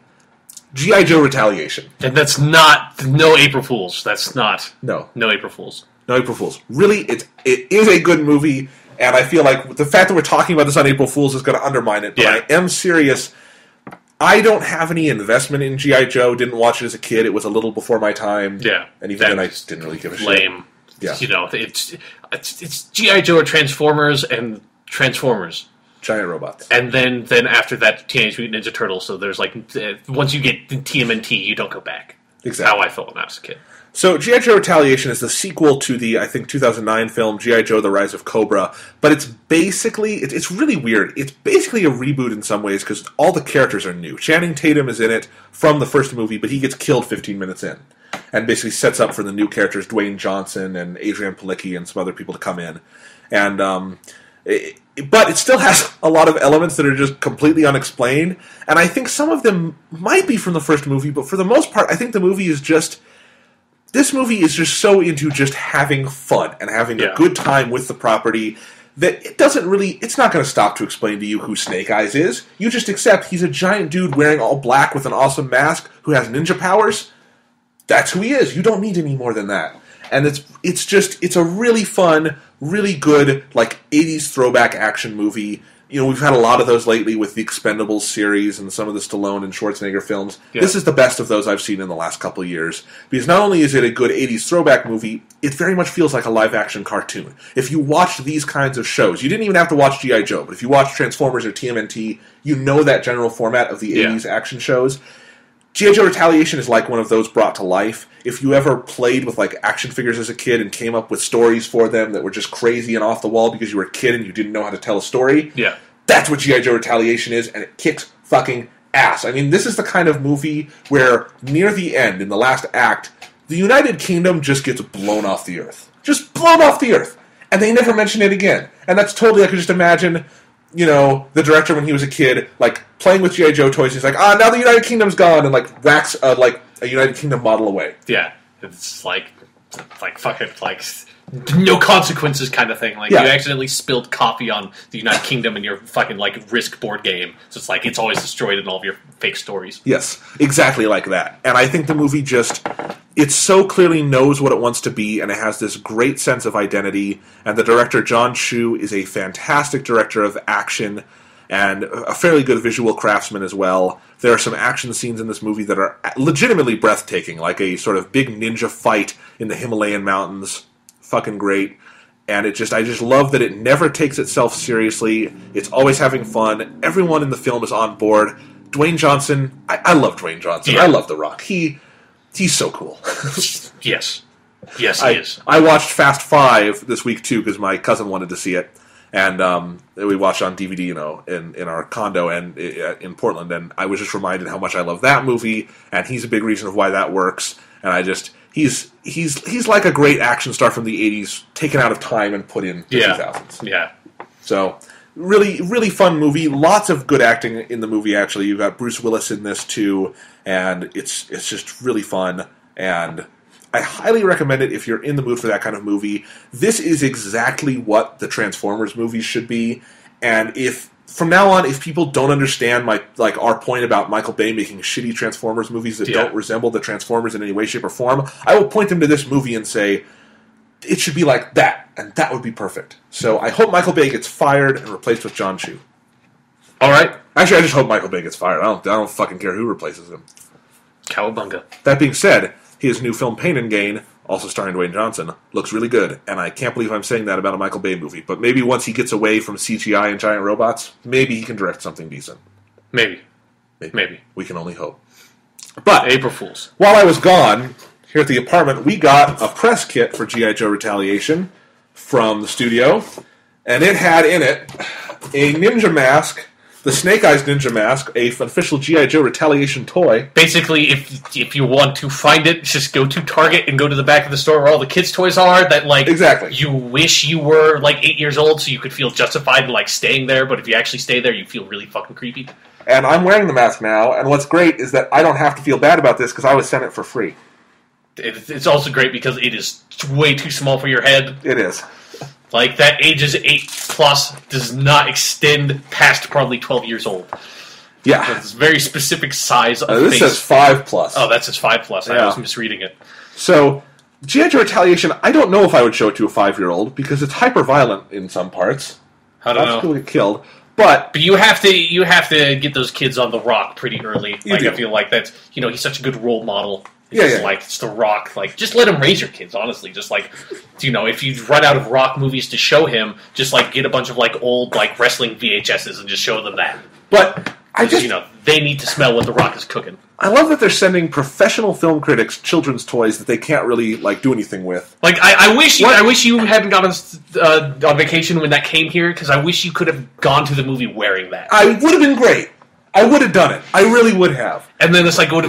G.I. Joe Retaliation. And that's not... No April Fools. That's not... No. No April Fools. No April Fools. Really, it is a good movie, and I feel like the fact that we're talking about this on April Fools is going to undermine it, but I am serious. I don't have any investment in G.I. Joe. Didn't watch it as a kid. It was a little before my time. Yeah. And even then, I just didn't really give a shit. Lame. Yeah. It's G.I. Joe or Transformers and Transformers. Giant robots. And then after that, Teenage Mutant Ninja Turtles. So there's once you get TMNT, you don't go back. Exactly. How I felt when I was a kid. So G.I. Joe Retaliation is the sequel to the, I think, 2009 film G.I. Joe The Rise of Cobra, but it's basically, it's really weird. It's basically a reboot in some ways because all the characters are new. Channing Tatum is in it from the first movie, but he gets killed 15 minutes in and basically sets up for the new characters, Dwayne Johnson and Adrian Palicki and some other people to come in. And but it still has a lot of elements that are just completely unexplained, and I think some of them might be from the first movie, but for the most part, I think the movie is just... This movie is just so into just having fun and having a good time with the property that it doesn't really... It's not going to stop to explain to you who Snake Eyes is. You just accept he's a giant dude wearing all black with an awesome mask who has ninja powers. That's who he is. You don't need any more than that. And it's a really fun, really good, 80s throwback action movie. We've had a lot of those lately with the Expendables series and some of the Stallone and Schwarzenegger films. Yeah. This is the best of those I've seen in the last couple of years. Because not only is it a good 80s throwback movie, it very much feels like a live-action cartoon. If you watch these kinds of shows, you didn't even have to watch G.I. Joe, but if you watch Transformers or TMNT, you know that general format of the 80s action shows. G.I. Joe Retaliation is like one of those brought to life. If you ever played with action figures as a kid and came up with stories for them that were just crazy and off the wall because you were a kid and you didn't know how to tell a story, that's what G.I. Joe Retaliation is, and it kicks fucking ass. I mean, this is the kind of movie where near the end, in the last act, the United Kingdom just gets blown off the earth. Just blown off the earth. And they never mention it again. And that's totally, I could just imagine... the director when he was a kid, playing with G.I. Joe toys, he's like, now the United Kingdom's gone, and, whacks, a United Kingdom model away. Yeah. It's fucking, no consequences kind of thing. You accidentally spilled coffee on the United Kingdom in your fucking, Risk board game. So it's always destroyed in all of your fake stories. Yes, exactly like that. And I think the movie just... It so clearly knows what it wants to be, and it has this great sense of identity, and the director, John Chu, is a fantastic director of action, and a fairly good visual craftsman as well. There are some action scenes in this movie that are legitimately breathtaking, like a sort of big ninja fight in the Himalayan mountains. Fucking great. And I just love that it never takes itself seriously. It's always having fun. Everyone in the film is on board. Dwayne Johnson, I love Dwayne Johnson. Yeah. I love The Rock. He's so cool. Yes. Yes, he is. I watched Fast 5 this week, too, because my cousin wanted to see it. And we watched on DVD, in our condo and in Portland. And I was just reminded how much I love that movie. And he's a big reason of why that works. And he's like a great action star from the 80s, taken out of time and put in the 2000s. Yeah. So... Really, really fun movie. Lots of good acting in the movie, actually. You've got Bruce Willis in this, too, and it's just really fun. And I highly recommend it if you're in the mood for that kind of movie. This is exactly what the Transformers movies should be. And if from now on, if people don't understand our point about Michael Bay making shitty Transformers movies that don't resemble the Transformers in any way, shape, or form, I will point them to this movie and say, it should be like that, and that would be perfect. So I hope Michael Bay gets fired and replaced with John Chu. All right. Actually, I just hope Michael Bay gets fired. I don't fucking care who replaces him. Cowabunga. That being said, his new film Pain and Gain, also starring Dwayne Johnson, looks really good, and I can't believe I'm saying that about a Michael Bay movie. But maybe once he gets away from CGI and giant robots, maybe he can direct something decent. Maybe. We can only hope. But April Fools. While I was gone, here at the apartment, we got a press kit for G.I. Joe Retaliation from the studio, and it had in it a ninja mask, the Snake Eyes ninja mask, an official G.I. Joe Retaliation toy. Basically, if you want to find it, just go to Target and go to the back of the store where all the kids' toys are. That exactly. You wish you were 8 years old so you could feel justified in staying there. But if you actually stay there, you feel really fucking creepy. And I'm wearing the mask now. And what's great is that I don't have to feel bad about this because I was sent it for free. It's also great because it is way too small for your head. It is. That ages 8+ does not extend past probably 12 years old. Yeah. It's a very specific size of this face. says 5+. Oh, that says 5+. Yeah. I was misreading it. So, G.I. Joe Retaliation, I don't know if I would show it to a 5-year-old because it's hyper-violent in some parts. I don't know. People get killed. But you have to get those kids on the Rock pretty early. You do. I feel like that's he's such a good role model. It's it's the Rock. Just let him raise your kids. Honestly, just if you run out of Rock movies to show him, just get a bunch of old wrestling VHSs and just show them that. But they need to smell what the Rock is cooking. I love that they're sending professional film critics children's toys that they can't really do anything with. I wish you hadn't gone on vacation when that came here because I wish you could have gone to the movie wearing that. I would have been great. I would have done it. I really would have. And then it's I'd gone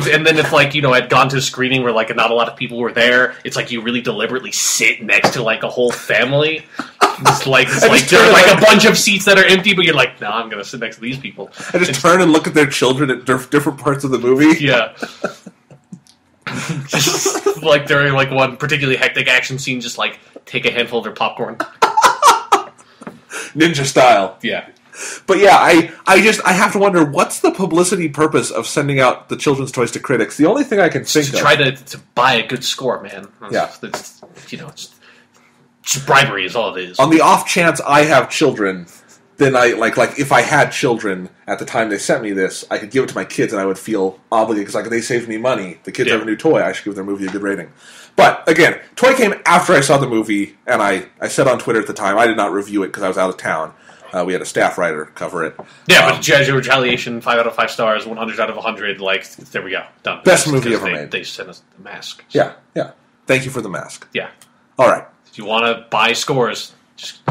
to a screening where not a lot of people were there. It's you really deliberately sit next to a whole family. It's there are a bunch of seats that are empty, but you're no, I'm going to sit next to these people. I just turn and look at their children at different parts of the movie. Yeah. Just during one particularly hectic action scene, just take a handful of their popcorn. Ninja style. Yeah. But yeah, I have to wonder, what's the publicity purpose of sending out the children's toys to critics? The only thing I can think of... To try to buy a good score, man. Yeah. It's just bribery is all it is. On the off chance I have children, then if I had children at the time they sent me this, I could give it to my kids and I would feel obligated because they saved me money. The kids have a new toy. I should give their movie a good rating. But again, toy came after I saw the movie, and I said on Twitter at the time, I did not review it because I was out of town. We had a staff writer cover it. Yeah, but G.I. Joe Retaliation, 5 out of 5 stars, 100 out of 100. There we go, done. Best movie ever made. They sent us the mask. Yeah. Thank you for the mask. Yeah. All right. If you want to buy scores, just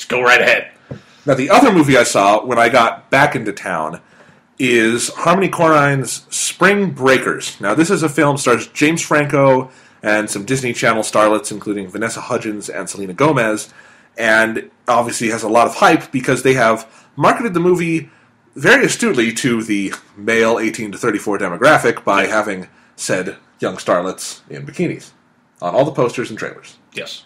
go right ahead. Now, the other movie I saw when I got back into town is Harmony Korine's Spring Breakers. Now, this is a film stars James Franco and some Disney Channel starlets, including Vanessa Hudgens and Selena Gomez, and obviously has a lot of hype because they have marketed the movie very astutely to the male 18 to 34 demographic by having said young starlets in bikinis on all the posters and trailers. Yes.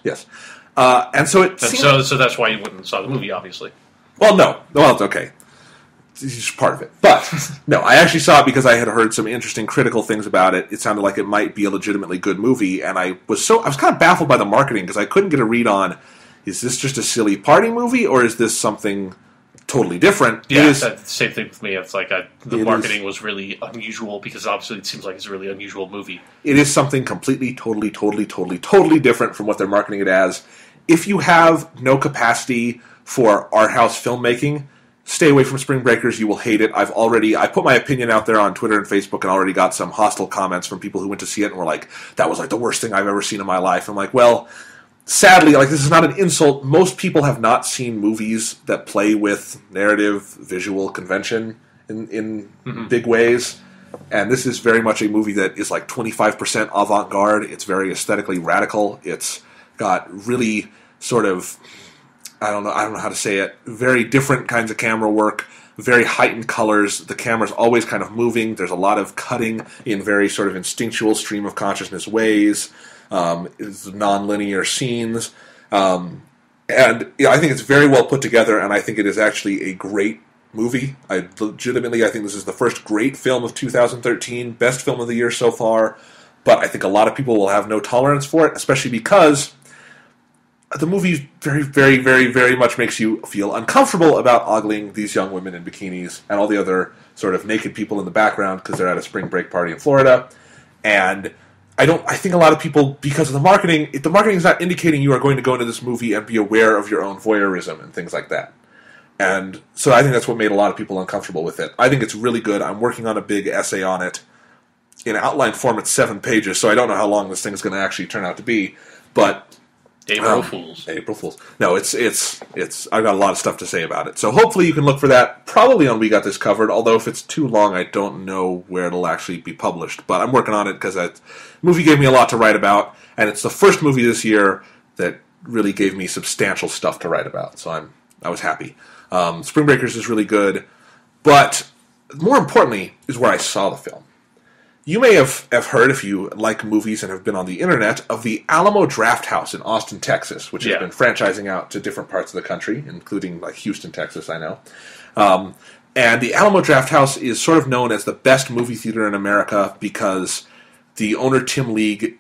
And so it seemed... So that's why you wouldn't have saw the movie, obviously. Well, no. Well, it's okay. It's just part of it. But, no, I actually saw it because I had heard some interesting critical things about it. It sounded like it might be a legitimately good movie, and I was kind of baffled by the marketing because I couldn't get a read on, is this just a silly party movie, or is this something totally different? Yeah, that's the same thing with me. It's the marketing was really unusual because obviously it seems like it's a really unusual movie. It is something completely, totally different from what they're marketing it as. If you have no capacity for art house filmmaking, stay away from Spring Breakers. You will hate it. I put my opinion out there on Twitter and Facebook and already got some hostile comments from people who went to see it and were like, that was the worst thing I've ever seen in my life. I'm like, well... Sadly, this is not an insult. Most people have not seen movies that play with narrative, visual convention in big ways. And this is very much a movie that is 25% avant-garde. It's very aesthetically radical. It's got really sort of, I don't know how to say it, very different kinds of camera work. very heightened colors. The camera's always kind of moving. There's a lot of cutting in very sort of instinctual stream of consciousness ways. It's non-linear scenes. And I think it's very well put together, and I think it is actually a great movie. I think this is the first great film of 2013, best film of the year so far, but I think a lot of people will have no tolerance for it, especially because the movie very, very, very, very much makes you feel uncomfortable about ogling these young women in bikinis and all the other sort of naked people in the background because they're at a spring break party in Florida. And I think a lot of people, because of the marketing is not indicating you are going to go into this movie and be aware of your own voyeurism and things like that. And so I think that's what made a lot of people uncomfortable with it. I think it's really good. I'm working on a big essay on it. In outline form, it's 7 pages, so I don't know how long this thing is going to actually turn out to be. But April Fools. No, it's. I've got a lot of stuff to say about it. So hopefully you can look for that probably on We Got This Covered, although if it's too long, I don't know where it'll actually be published. But I'm working on it because that movie gave me a lot to write about, and it's the first movie this year that really gave me substantial stuff to write about. So I was happy. Spring Breakers is really good, but more importantly is where I saw the film. You may have heard, if you like movies and have been on the internet, of the Alamo Drafthouse in Austin, Texas, which has been franchising out to different parts of the country, including like Houston, Texas, I know. And the Alamo Drafthouse is sort of known as the best movie theater in America because the owner, Tim League,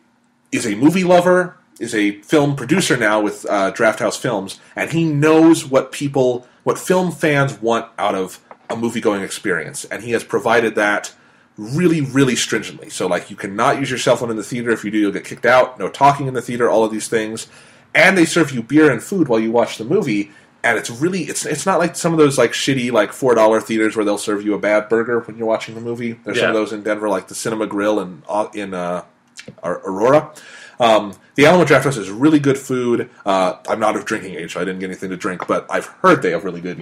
is a movie lover, is a film producer now with Drafthouse Films, and he knows what film fans want out of a movie-going experience, and he has provided that really, really stringently. So, like, you cannot use your cell phone in the theater. If you do, you'll get kicked out. No talking in the theater, all of these things. And they serve you beer and food while you watch the movie, and it's not like some of those, like, shitty, like, $4 theaters where they'll serve you a bad burger when you're watching the movie. There's some of those in Denver, like the Cinema Grill in Aurora. The Alamo Drafthouse is really good food. I'm not of drinking age, so I didn't get anything to drink, but I've heard they have really good,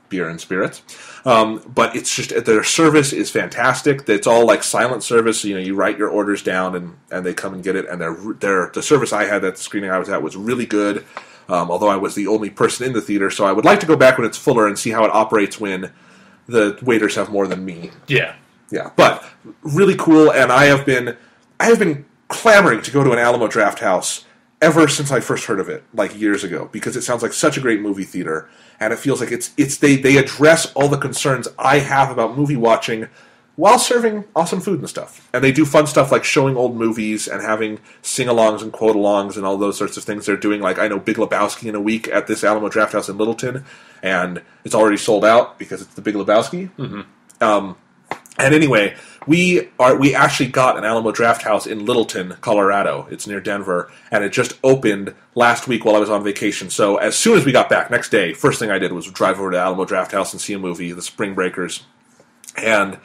beer and spirits. But it's just, their service is fantastic. It's all like silent service. So, you write your orders down and they come and get it. And the service I had at the screening I was at was really good. Although I was the only person in the theater, so I would like to go back when it's fuller and see how it operates when the waiters have more than me. Yeah. Yeah. But really cool, and I have been clamoring to go to an Alamo Drafthouse ever since I first heard of it, like years ago, because it sounds like such a great movie theater, and it feels like they address all the concerns I have about movie watching while serving awesome food and stuff. And they do fun stuff like showing old movies and having sing-alongs and quote-alongs and all those sorts of things. They're doing, like, I know Big Lebowski in a week at this Alamo Drafthouse in Littleton, and it's already sold out because it's the Big Lebowski. Mm-hmm. And anyway, we actually got an Alamo Drafthouse in Littleton, Colorado. It's near Denver, and it just opened last week while I was on vacation. So as soon as we got back, next day, first thing I did was drive over to Alamo Drafthouse and see a movie, The Spring Breakers. And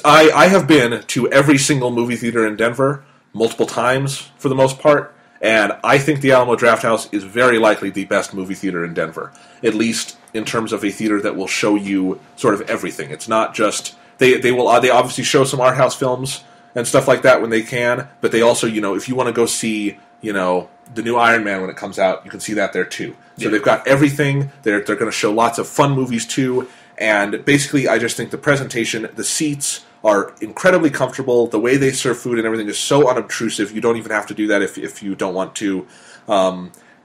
I have been to every single movie theater in Denver multiple times for the most part, and I think the Alamo Drafthouse is very likely the best movie theater in Denver, at least in terms of a theater that will show you sort of everything. It's not just they obviously show some art house films and stuff like that when they can, but they also, if you want to go see, the new Iron Man when it comes out, you can see that there too. So they've got everything. They're going to show lots of fun movies too, and basically I just think the presentation, the seats are incredibly comfortable. The way they serve food and everything is so unobtrusive. You don't even have to do that if you don't want to.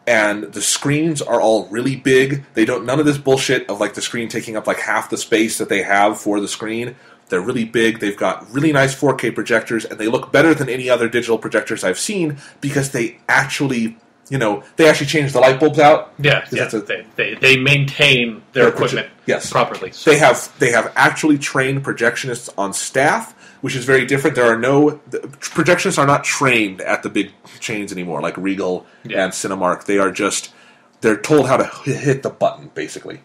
And the screens are all really big. None of this bullshit of like the screen taking up like half the space that they have for the screen. They're really big. They've got really nice 4K projectors, and they look better than any other digital projectors I've seen because they actually change the light bulbs out. Yeah. They maintain their equipment properly. So. They have actually trained projectionists on staff, which is very different. Projectionists are not trained at the big chains anymore, like Regal and Cinemark. They're told how to hit the button, basically.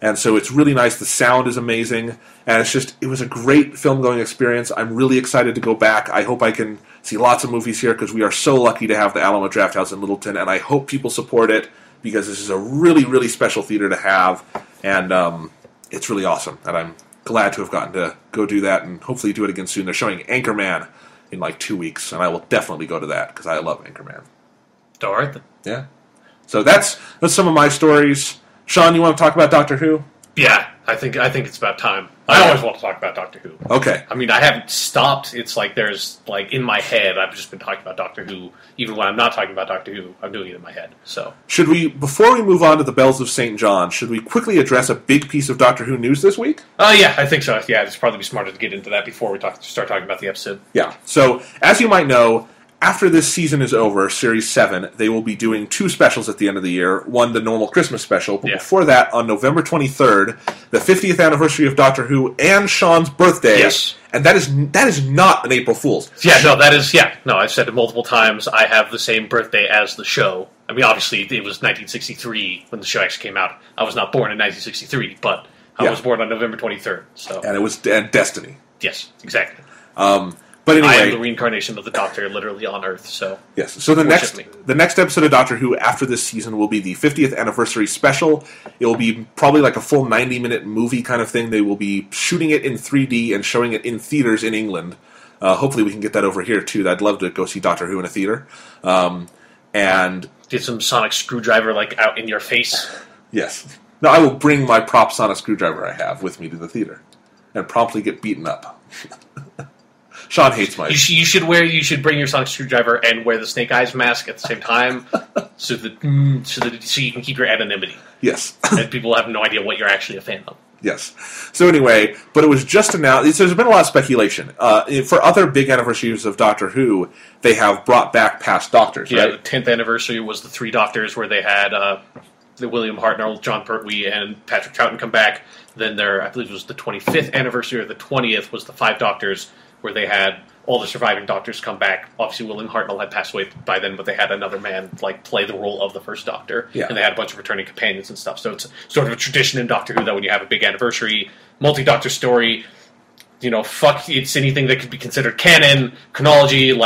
And so it's really nice. The sound is amazing. And it was a great film-going experience. I'm really excited to go back. I hope I can see lots of movies here because we are so lucky to have the Alamo Drafthouse in Littleton. And I hope people support it because this is a really, really special theater to have. And it's really awesome. And I'm glad to have gotten to go do that and hopefully do it again soon. They're showing Anchorman in like 2 weeks, and I will definitely go to that because I love Anchorman. All right, then. Yeah. So that's some of my stories. Sean, you want to talk about Doctor Who? Yeah. I think it's about time. I always want to talk about Doctor Who. Okay. I mean, I haven't stopped. It's like there's, like, in my head, I've just been talking about Doctor Who. Even when I'm not talking about Doctor Who, I'm doing it in my head. So, should we, before we move on to the Bells of St. John, should we quickly address a big piece of Doctor Who news this week? Yeah, I think so. Yeah, it's probably be smarter to get into that before we start talking about the episode. Yeah. So, as you might know, after this season is over, Series 7, they will be doing 2 specials at the end of the year. One, the normal Christmas special, but before that, on November 23rd, the 50th anniversary of Doctor Who and Sean's birthday. Yes. And that is not an April Fool's. Yeah, no, that is, no, I've said it multiple times. I have the same birthday as the show. I mean, obviously, it was 1963 when the show actually came out. I was not born in 1963, but I was born on November 23rd. So. And it was Destiny. Yes, exactly. But anyway, I am the reincarnation of the Doctor, literally on Earth. So yes. So the next episode of Doctor Who after this season will be the 50th anniversary special. It will be probably like a full 90-minute movie kind of thing. They will be shooting it in 3D and showing it in theaters in England. Hopefully, we can get that over here too. I'd love to go see Doctor Who in a theater. And get some sonic screwdriver like out in your face. Yes. No, I will bring my prop sonic screwdriver I have with me to the theater and promptly get beaten up. Sean hates my. You should bring your sonic screwdriver and wear the Snake Eyes mask at the same time, so you can keep your anonymity. Yes, and people have no idea what you're actually a fan of. Yes. So anyway, but it was just announced. There's been a lot of speculation for other big anniversaries of Doctor Who. They have brought back past Doctors. Yeah, right? The 10th anniversary was the 3 Doctors, where they had the William Hartnell, John Pertwee, and Patrick Troughton come back. Then I believe it was the 25th anniversary, or the 20th was the 5 Doctors, where they had all the surviving Doctors come back. Obviously, William Hartnell had passed away by then, but they had another man play the role of the first Doctor, and they had a bunch of returning companions and stuff. So it's sort of a tradition in Doctor Who that when you have a big anniversary, multi-Doctor story, fuck, it's anything that could be considered canon, chronology,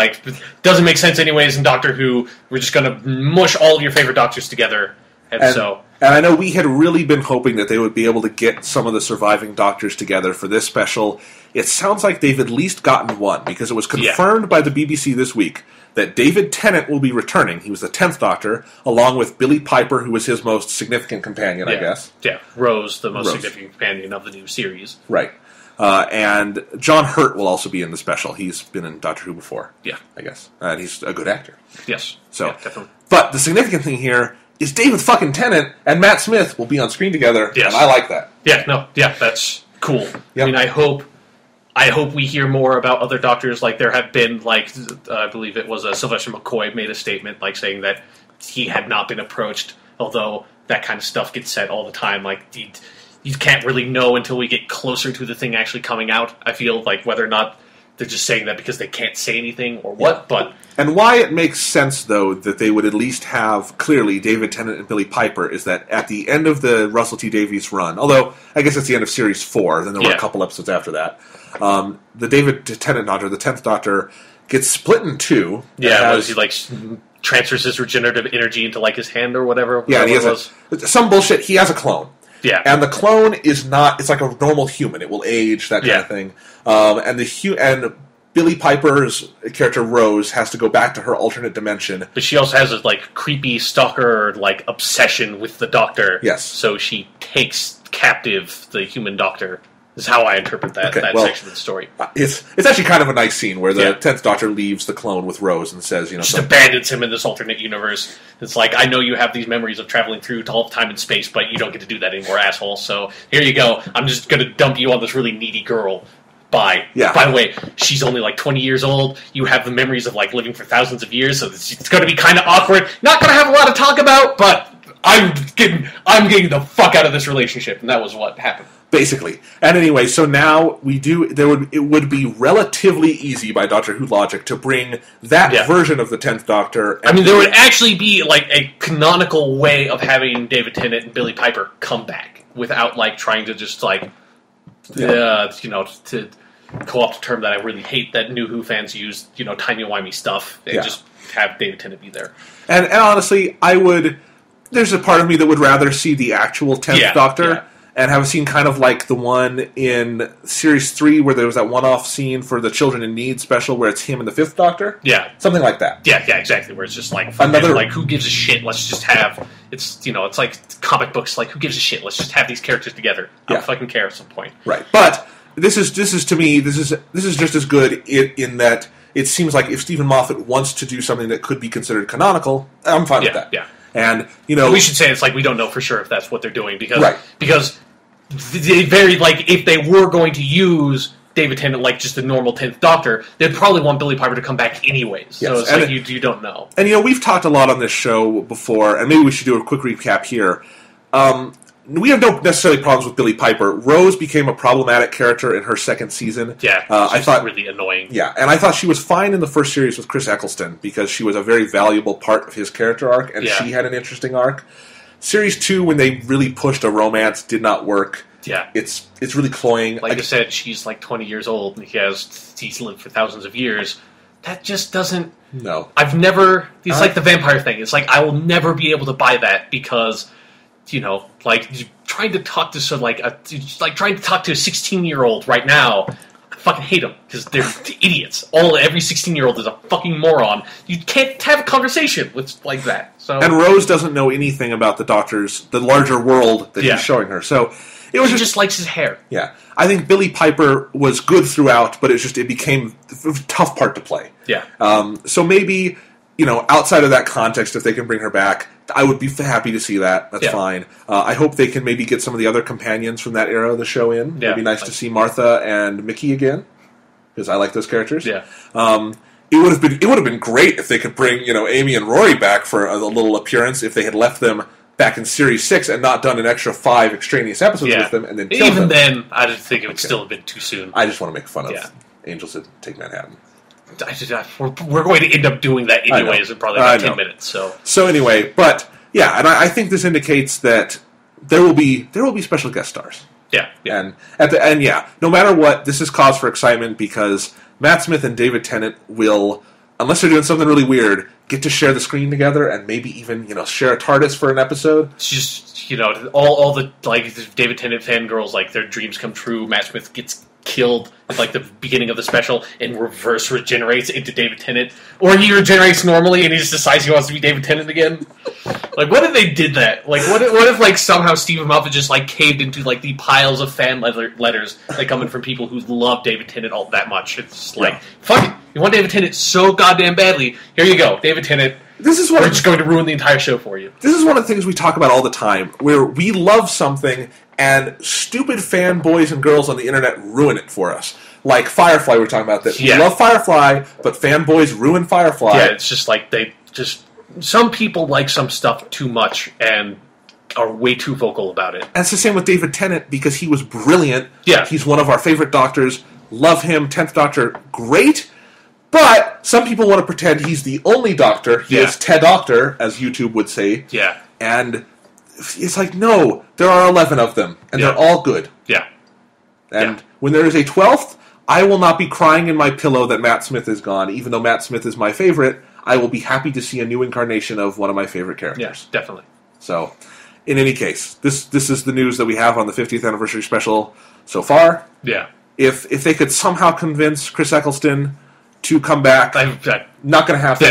doesn't make sense anyways in Doctor Who. We're just going to mush all of your favorite Doctors together. And I know we had really been hoping that they would be able to get some of the surviving Doctors together for this special. It sounds like they've at least gotten one, because it was confirmed by the BBC this week that David Tennant will be returning. He was the 10th Doctor, along with Billie Piper, who was his most significant companion, I guess. Yeah, Rose, the most significant companion of the new series. Right. And John Hurt will also be in the special. He's been in Doctor Who before. Yeah. I guess. And he's a good actor. Yes. So, definitely. But the significant thing here is David fucking Tennant and Matt Smith will be on screen together, and I like that. Yeah, that's cool. Yep. I mean, I hope we hear more about other Doctors. There have been, I believe it was Sylvester McCoy made a statement, saying that he had not been approached, although that kind of stuff gets said all the time. You can't really know until we get closer to the thing actually coming out, I feel, whether or not they're just saying that because they can't say anything or what, but... And why it makes sense, though, that they would at least have, clearly, David Tennant and Billie Piper, is that at the end of the Russell T Davies run, although I guess it's the end of Series 4, then there were a couple episodes after that, the David Tennant Doctor, the 10th Doctor, gets split in 2. Yeah, he, transfers his regenerative energy into, his hand or whatever. Yeah, and he has some bullshit. He has a clone. Yeah. And the clone is not, it's like a normal human. It will age, that kind of thing. And Billie Piper's character, Rose, has to go back to her alternate dimension. But she also has a, creepy stalker, obsession with the Doctor. Yes. So she takes captive the human Doctor. Is how I interpret that section of the story. It's actually kind of a nice scene where the 10th Doctor leaves the clone with Rose and says, just abandons him in this alternate universe. It's I know you have these memories of traveling through all time and space, but you don't get to do that anymore, asshole. So here you go. I'm just going to dump you on this really needy girl. By the way, she's only 20 years old. You have the memories of living for thousands of years, so it's going to be kind of awkward. Not going to have a lot to talk about, but I'm getting the fuck out of this relationship, and that was what happened. Basically. And anyway, so now it would be relatively easy by Doctor Who logic to bring that version of the 10th Doctor. I mean, there would actually be a canonical way of having David Tennant and Billie Piper come back without trying to just to co-opt a term that I really hate that new Who fans use, timey-wimey stuff, and just have David Tennant be there. And honestly, there's a part of me that would rather see the actual 10th Doctor and have a scene kind of like the one in Series 3 where there was that one-off scene for the Children in Need special where it's him and the 5th Doctor. Yeah. Something like that. Yeah, exactly, where it's just another... who gives a shit, let's just have it's it's like comic books. Like, who gives a shit? Let's just have these characters together. I don't fucking care at some point. Right, but this is to me this is just as good in that it seems like if Stephen Moffat wants to do something that could be considered canonical, I'm fine with that. Yeah. And we should say it's like we don't know for sure if that's what they're doing because they very if they were going to use David Tennant like just a normal 10th Doctor, they'd probably want Billy Piper to come back anyways. So it's like you don't know. And we've talked a lot on this show before, and maybe we should do a quick recap here. We have no necessarily problems with Billy Piper. Rose became a problematic character in her second season. Yeah, I thought really annoying. Yeah, and I thought she was fine in the first series with Chris Eccleston because she was a very valuable part of his character arc, and she had an interesting arc. Series 2, when they really pushed a romance, did not work. Yeah, it's really cloying. Like I said, she's like 20 years old, and he's lived for thousands of years. That just doesn't. No, I've never. It's like the vampire thing. It's like I will never be able to buy that because. Trying to talk to trying to talk to a 16-year-old right now, I fucking hate them because they're idiots. Every 16-year-old is a fucking moron. You can't have a conversation with like that. So and Rose doesn't know anything about the larger world that he's showing her. So it was just likes his hair. Yeah, I think Billy Piper was good throughout, but it became a tough part to play. Yeah. So maybe outside of that context, if they can bring her back. I would be happy to see that. That's fine. I hope they can maybe get some of the other companions from that era of the show in. Yeah, It'd be nice to see Martha and Mickey again because I like those characters. Yeah. It would have been great if they could bring Amy and Rory back for a little appearance if they had left them back in Series 6 and not done an extra 5 extraneous episodes with them and then killed them. Then, I just think it would still have been too soon. I just want to make fun of Angels That Take Manhattan. We're going to end up doing that anyways in probably about 10 minutes. So anyway, but yeah, and I think this indicates that there will be special guest stars. Yeah. And at the end, no matter what, this is cause for excitement because Matt Smith and David Tennant will, unless they're doing something really weird, get to share the screen together and maybe even share a TARDIS for an episode. It's just all the David Tennant fangirls their dreams come true. Matt Smith gets killed at the beginning of the special and reverse regenerates into David Tennant, or he regenerates normally and he just decides he wants to be David Tennant again. What if they did that? What if somehow Stephen Moffat just caved into the piles of fan letters coming from people who love David Tennant all that much? It's fuck it, you want David Tennant so goddamn badly, here you go, David Tennant. We're just going to ruin the entire show for you. This is one of the things we talk about all the time, where we love something and stupid fanboys and girls on the internet ruin it for us. Like Firefly, we're talking about this. We love Firefly, but fanboys ruin Firefly. Yeah, it's just some people like some stuff too much and are way too vocal about it. And it's the same with David Tennant, because he was brilliant. Yeah. He's one of our favorite Doctors. Love him. 10th Doctor, great. But some people want to pretend he's the only Doctor. He is Ted Doctor, as YouTube would say. Yeah. And it's no, there are 11 of them, and they're all good. Yeah. And when there is a 12th, I will not be crying in my pillow that Matt Smith is gone. Even though Matt Smith is my favorite, I will be happy to see a new incarnation of one of my favorite characters. Yes, definitely. So, in any case, this is the news that we have on the 50th anniversary special so far. Yeah. If they could somehow convince Chris Eccleston to come back, not going to happen.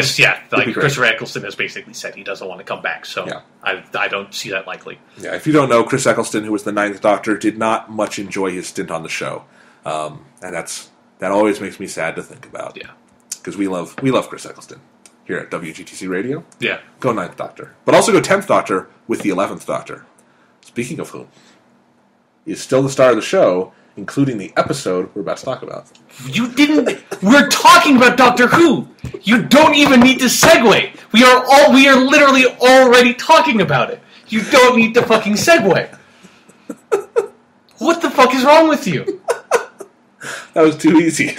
Christopher Eccleston has basically said he doesn't want to come back, so I don't see that likely. Yeah, if you don't know, Chris Eccleston, who was the 9th Doctor, did not much enjoy his stint on the show, and that always makes me sad to think about. Yeah, because we love Chris Eccleston here at WGTC Radio. Yeah, go 9th Doctor, but also go 10th Doctor with the 11th Doctor. Speaking of whom, is still the star of the show, including the episode we're about to talk about. You didn't. We're talking about Doctor Who. You don't even need to segue. We are literally already talking about it. You don't need to fucking segue. What the fuck is wrong with you? That was too easy.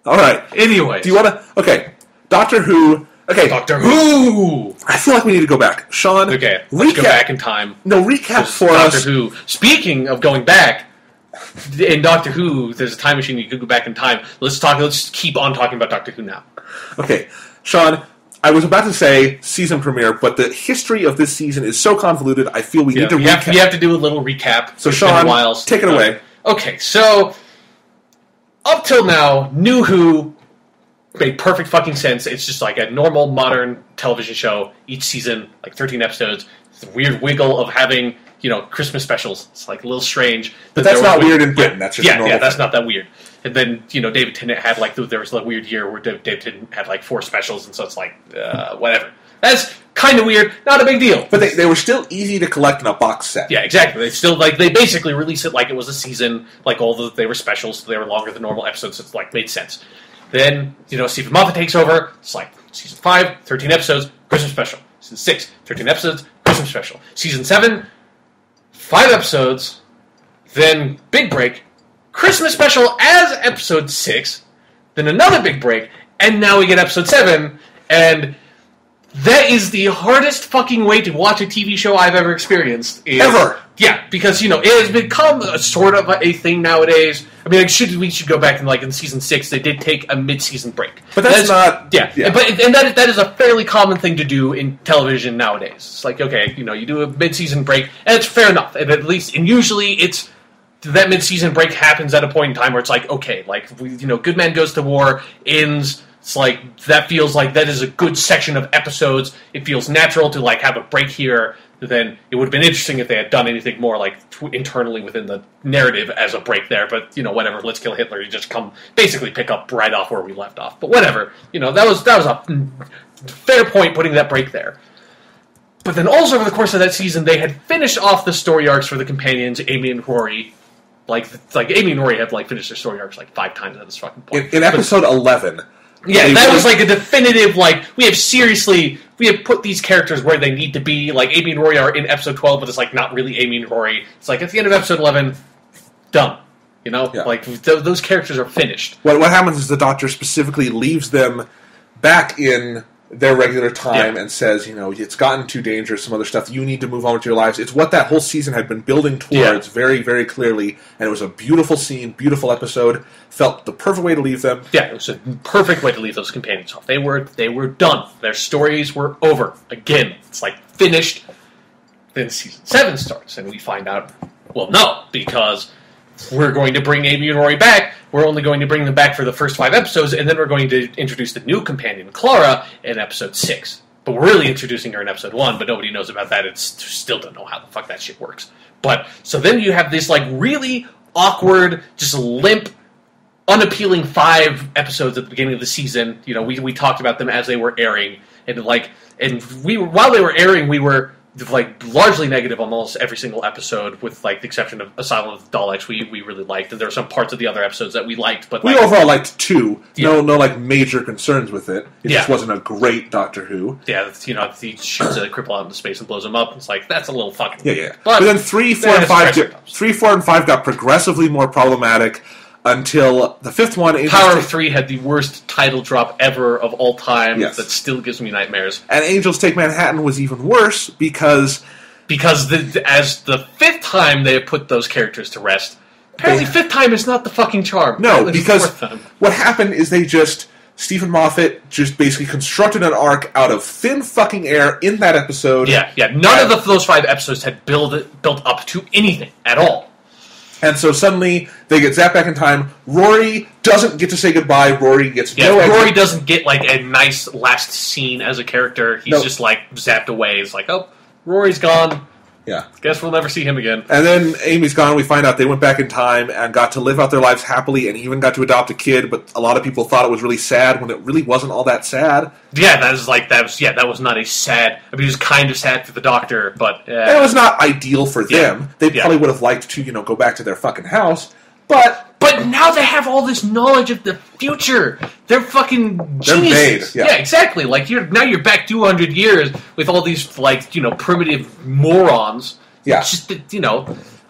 All right. Anyway, do you want to? Okay, Doctor Who. Okay, Doctor Who. I feel like we need to go back, Sean. Okay, let's go back in time. No, recap for Doctor us. Who. Speaking of going back, in Doctor Who, there's a time machine you could go back in time. Let's keep on talking about Doctor Who now. Okay, Sean, I was about to say season premiere, but the history of this season is so convoluted, I feel we need to recap. You have to do a little recap. So, Sean, take it away. Okay, so up till now, New Who made perfect fucking sense. It's just like a normal modern television show. Each season, like 13 episodes. It's the weird wiggle of having, Christmas specials. It's like a little strange. But that's not weird in Britain. That's just normal. Yeah, that's not that weird. And then, David Tennant had there was a weird year where David Tennant had 4 specials, and so it's whatever. That's kind of weird. Not a big deal. But they were still easy to collect in a box set. Yeah, exactly. They still they basically released it like it was a season, they were specials, so they were longer than normal episodes. So it's made sense. Then Stephen Moffat takes over. It's season 5, 13 episodes, Christmas special. Season 6, 13 episodes, Christmas special. Season 7, 5 episodes, then big break, Christmas special as episode 6, then another big break, and now we get episode 7, and that is the hardest fucking way to watch a TV show I've ever experienced. Ever! Yeah, because, it has become a sort of a thing nowadays. I mean, we should go back in season 6, they did take a mid-season break. But that's not... Yeah. But that is a fairly common thing to do in television nowadays. It's okay, you do a mid-season break, and it's fair enough. And usually it's... That mid-season break happens at a point in time where it's okay, Good Man Goes to War ends... It's that feels like that is a good section of episodes. It feels natural to have a break here. Then it would have been interesting if they had done anything more internally within the narrative as a break there. But whatever. Let's Kill Hitler. You just basically pick up right off where we left off. But whatever. That was a fair point putting that break there. But then also over the course of that season, they had finished off the story arcs for the companions, Amy and Rory. Amy and Rory have finished their story arcs 5 times at this fucking point. In episode 11. Yeah, that was a definitive, we have put these characters where they need to be. Amy and Rory are in episode 12, but it's not really Amy and Rory. It's at the end of episode 11, done. Yeah. Those characters are finished. What happens is the Doctor specifically leaves them back in their regular time and says, it's gotten too dangerous, some other stuff, you need to move on with your lives. It's what that whole season had been building towards very, very clearly, and it was a beautiful scene, beautiful episode, felt the perfect way to leave them. Yeah, it was a perfect way to leave those companions off. They were done. Their stories were over. Again, it's finished. Then season 7 starts, and we find out, well, no, because we're going to bring Amy and Rory back. We're only going to bring them back for the first 5 episodes, and then we're going to introduce the new companion, Clara, in episode 6. But we're really introducing her in episode 1, but nobody knows about that. Still don't know how the fuck that shit works. But, so then you have this, really awkward, just limp, unappealing 5 episodes at the beginning of the season. We talked about them as they were airing, and while they were airing, we were largely negative on almost every single episode, with the exception of Asylum of the Daleks we really liked, and there were some parts of the other episodes that we liked, but we overall liked 2. Yeah. No major concerns with it. It just wasn't a great Doctor Who. Yeah, he shoots a cripple out into space and blows him up. It's that's a little fucking weird. But then 3, 4, and 5 got progressively more problematic. Until the 5th one... Power of 3 had the worst title drop ever of all time. Yes. That still gives me nightmares. And Angels Take Manhattan was even worse because as the 5th time they put those characters to rest, apparently 5th time is not the fucking charm. No, because what happened is Stephen Moffat just basically constructed an arc out of thin fucking air in that episode. Yeah. None of those 5 episodes had built up to anything at all. And so suddenly they get zapped back in time. Rory doesn't get to say goodbye. Rory gets no exit. Rory doesn't get a nice last scene as a character. He's just zapped away. It's oh, Rory's gone. Yeah. Guess we'll never see him again. And then Amy's gone. We find out they went back in time and got to live out their lives happily and even got to adopt a kid, but a lot of people thought it was really sad when it really wasn't all that sad. Yeah, that was not a sad... I mean, it was kind of sad for the Doctor, but... And it was not ideal for them. They probably would have liked to, go back to their fucking house, but... But now they have all this knowledge of the future. They're fucking geniuses. They're made, yeah, exactly. You're back 200 years with all these primitive morons. Yeah. It's just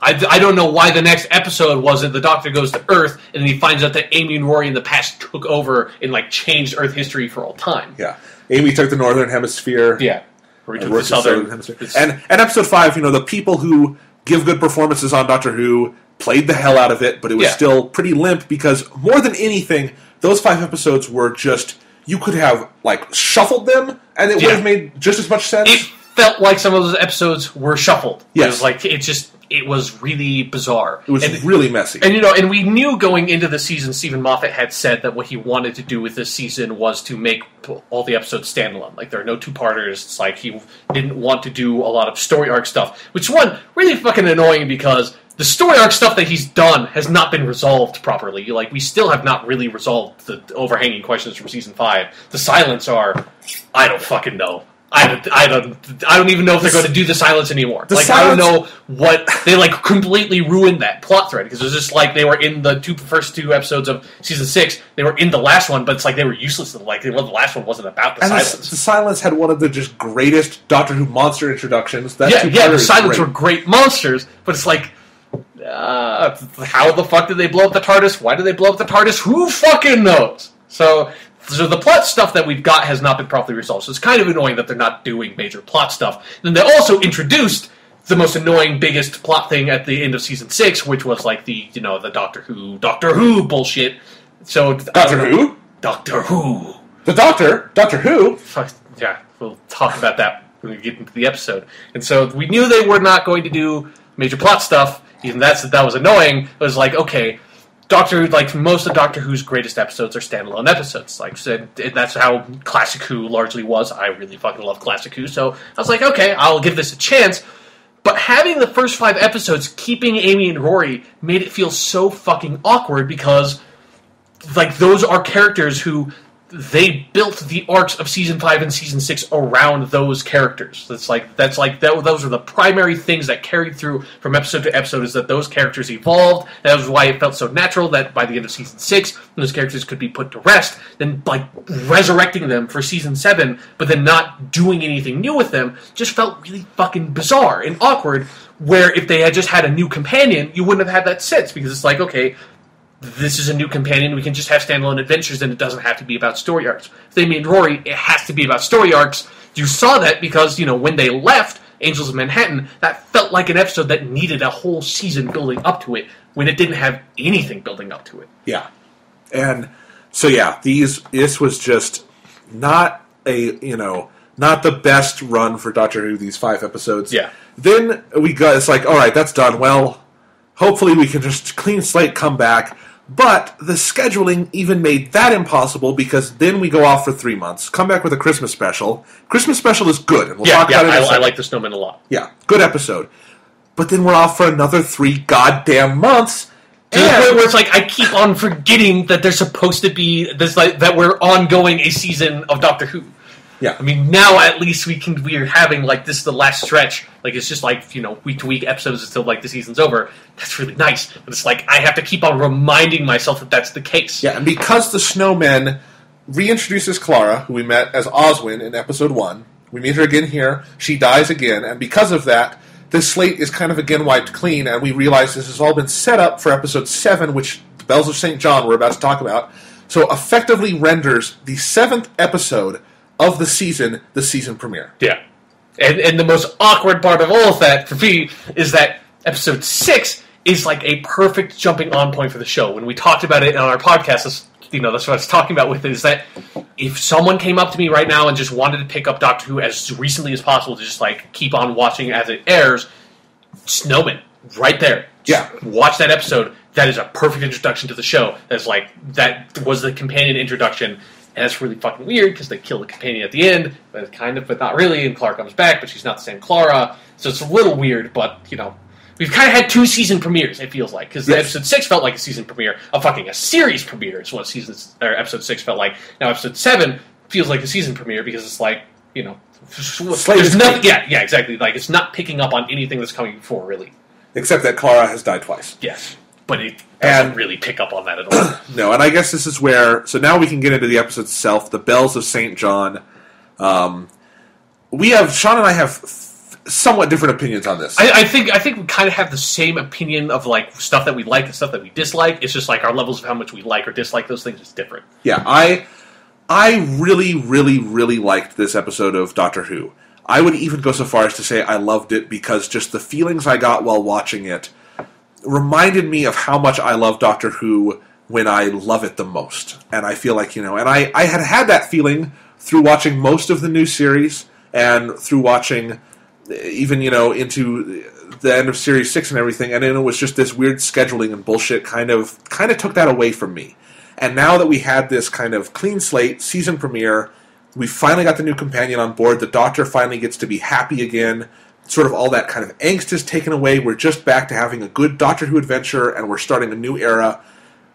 I don't know why the next episode wasn't the Doctor goes to Earth and then he finds out that Amy and Rory in the past took over and changed Earth history for all time. Yeah. Amy took the Northern Hemisphere. Yeah. Rory took the Southern Hemisphere. And episode 5, the people who give good performances on Doctor Who played the hell out of it, but it was still pretty limp because more than anything, those 5 episodes were just, you could have shuffled them and it would have made just as much sense. It felt like some of those episodes were shuffled. Yes. It was it was really bizarre. It was really messy. And, and we knew going into the season, Stephen Moffat had said that what he wanted to do with this season was to make all the episodes standalone. Like, there are no two-parters. It's like he didn't want to do a lot of story arc stuff, which, one, really fucking annoying because the story arc stuff that he's done has not been resolved properly. Like, we still have not really resolved the overhanging questions from Season 5. The silence are, I don't fucking know. I don't even know if they're going to do the silence anymore. I don't know what... They, completely ruined that plot thread, because it was just like they were in the first two episodes of Season 6, they were in the last one, but it's like they were useless. The last one wasn't about the silence. The silence had one of the just greatest Doctor Who monster introductions. The silence were great monsters, but it's like... how the fuck did they blow up the TARDIS? Why did they blow up the TARDIS? Who fucking knows? So the plot stuff that we've got has not been properly resolved. So it's kind of annoying that they're not doing major plot stuff. And then they also introduced the most annoying, biggest plot thing at the end of Season 6, which was like the Doctor Who bullshit. So Doctor Who? Doctor Who. The Doctor Who? Yeah, we'll talk about that when we get into the episode. And so we knew they were not going to do major plot stuff. Even that was annoying. It was like, okay, Doctor Who, most of Doctor Who's greatest episodes are standalone episodes. That's how Classic Who largely was. I really fucking love Classic Who, so I was like, okay, I'll give this a chance. But having the first 5 episodes, keeping Amy and Rory, made it feel so fucking awkward because, those are characters who... They built the arcs of Season 5 and Season 6 around those characters. Those are the primary things that carried through from episode to episode, is that those characters evolved. That was why it felt so natural that by the end of Season 6, those characters could be put to rest. Then, resurrecting them for Season 7, but then not doing anything new with them, just felt really fucking bizarre and awkward, where if they had just had a new companion, you wouldn't have had that sense, because it's like, okay, this is a new companion, we can just have standalone adventures, and it doesn't have to be about story arcs. If they made Rory, it has to be about story arcs. You saw that because, when they left Angels of Manhattan, that felt like an episode that needed a whole season building up to it, when it didn't have anything building up to it. Yeah. And, so yeah, this was just not not the best run for Doctor Who, these 5 episodes. Yeah. Then it's like, alright, that's done. Well, hopefully we can just clean slate, come back. But the scheduling even made that impossible, because then we go off for 3 months, come back with a Christmas special. Christmas special is good, and we'll talk about it. I like the Snowman a lot. Yeah, good episode. But then we're off for another 3 goddamn months. To the point where it's like, I keep on forgetting that there's supposed to be this, that we're ongoing a season of Doctor Who. Yeah. I mean, now at least we're having, this is the last stretch. It's just week-to-week episodes until, the season's over. That's really nice. But it's I have to keep on reminding myself that that's the case. Yeah, and because the Snowman reintroduces Clara, who we met as Oswin in Episode 1, we meet her again here, she dies again, and because of that, this slate is kind of again wiped clean, and we realize this has all been set up for Episode 7, which the Bells of St. John we're about to talk about, so effectively renders the 7th episode of the season premiere. Yeah. And the most awkward part of all of that, for me, is that Episode 6 is a perfect jumping on point for the show. When we talked about it on our podcast, that's what I was talking about with it, is that if someone came up to me right now and just wanted to pick up Doctor Who as recently as possible to just, keep on watching as it airs, Snowman, right there. Just watch that episode. That is a perfect introduction to the show. That was the companion introduction. And that's really fucking weird, because they kill the companion at the end, but not really, and Clara comes back, but she's not the same Clara, so it's a little weird, but, we've kind of had 2 season premieres, it feels like, because Episode 6 felt like a season premiere, a series premiere is what Episode 6 felt like. Now Episode 7 feels like a season premiere, because it's there's nothing, yeah, exactly, it's not picking up on anything that's coming before, really. Except that Clara has died twice. Yes. But it doesn't really pick up on that at all. No, and I guess this is where... So now we can get into the episode itself, the Bells of St. John. Sean and I have somewhat different opinions on this. I think we kind of have the same opinion of stuff that we like and stuff that we dislike. It's just our levels of how much we like or dislike those things is different. Yeah, I really, really, really liked this episode of Doctor Who. I would even go so far as to say I loved it because just the feelings I got while watching it reminded me of how much I love Doctor Who when I love it the most. And I feel and I had that feeling through watching most of the new series and through watching even, into the end of Series 6 and everything, and then it was just this weird scheduling and bullshit kind of took that away from me. And now that we had this kind of clean slate, season premiere, we finally got the new companion on board, the Doctor finally gets to be happy again, sort of all that kind of angst is taken away, we're just back to having a good Doctor Who adventure, and we're starting a new era,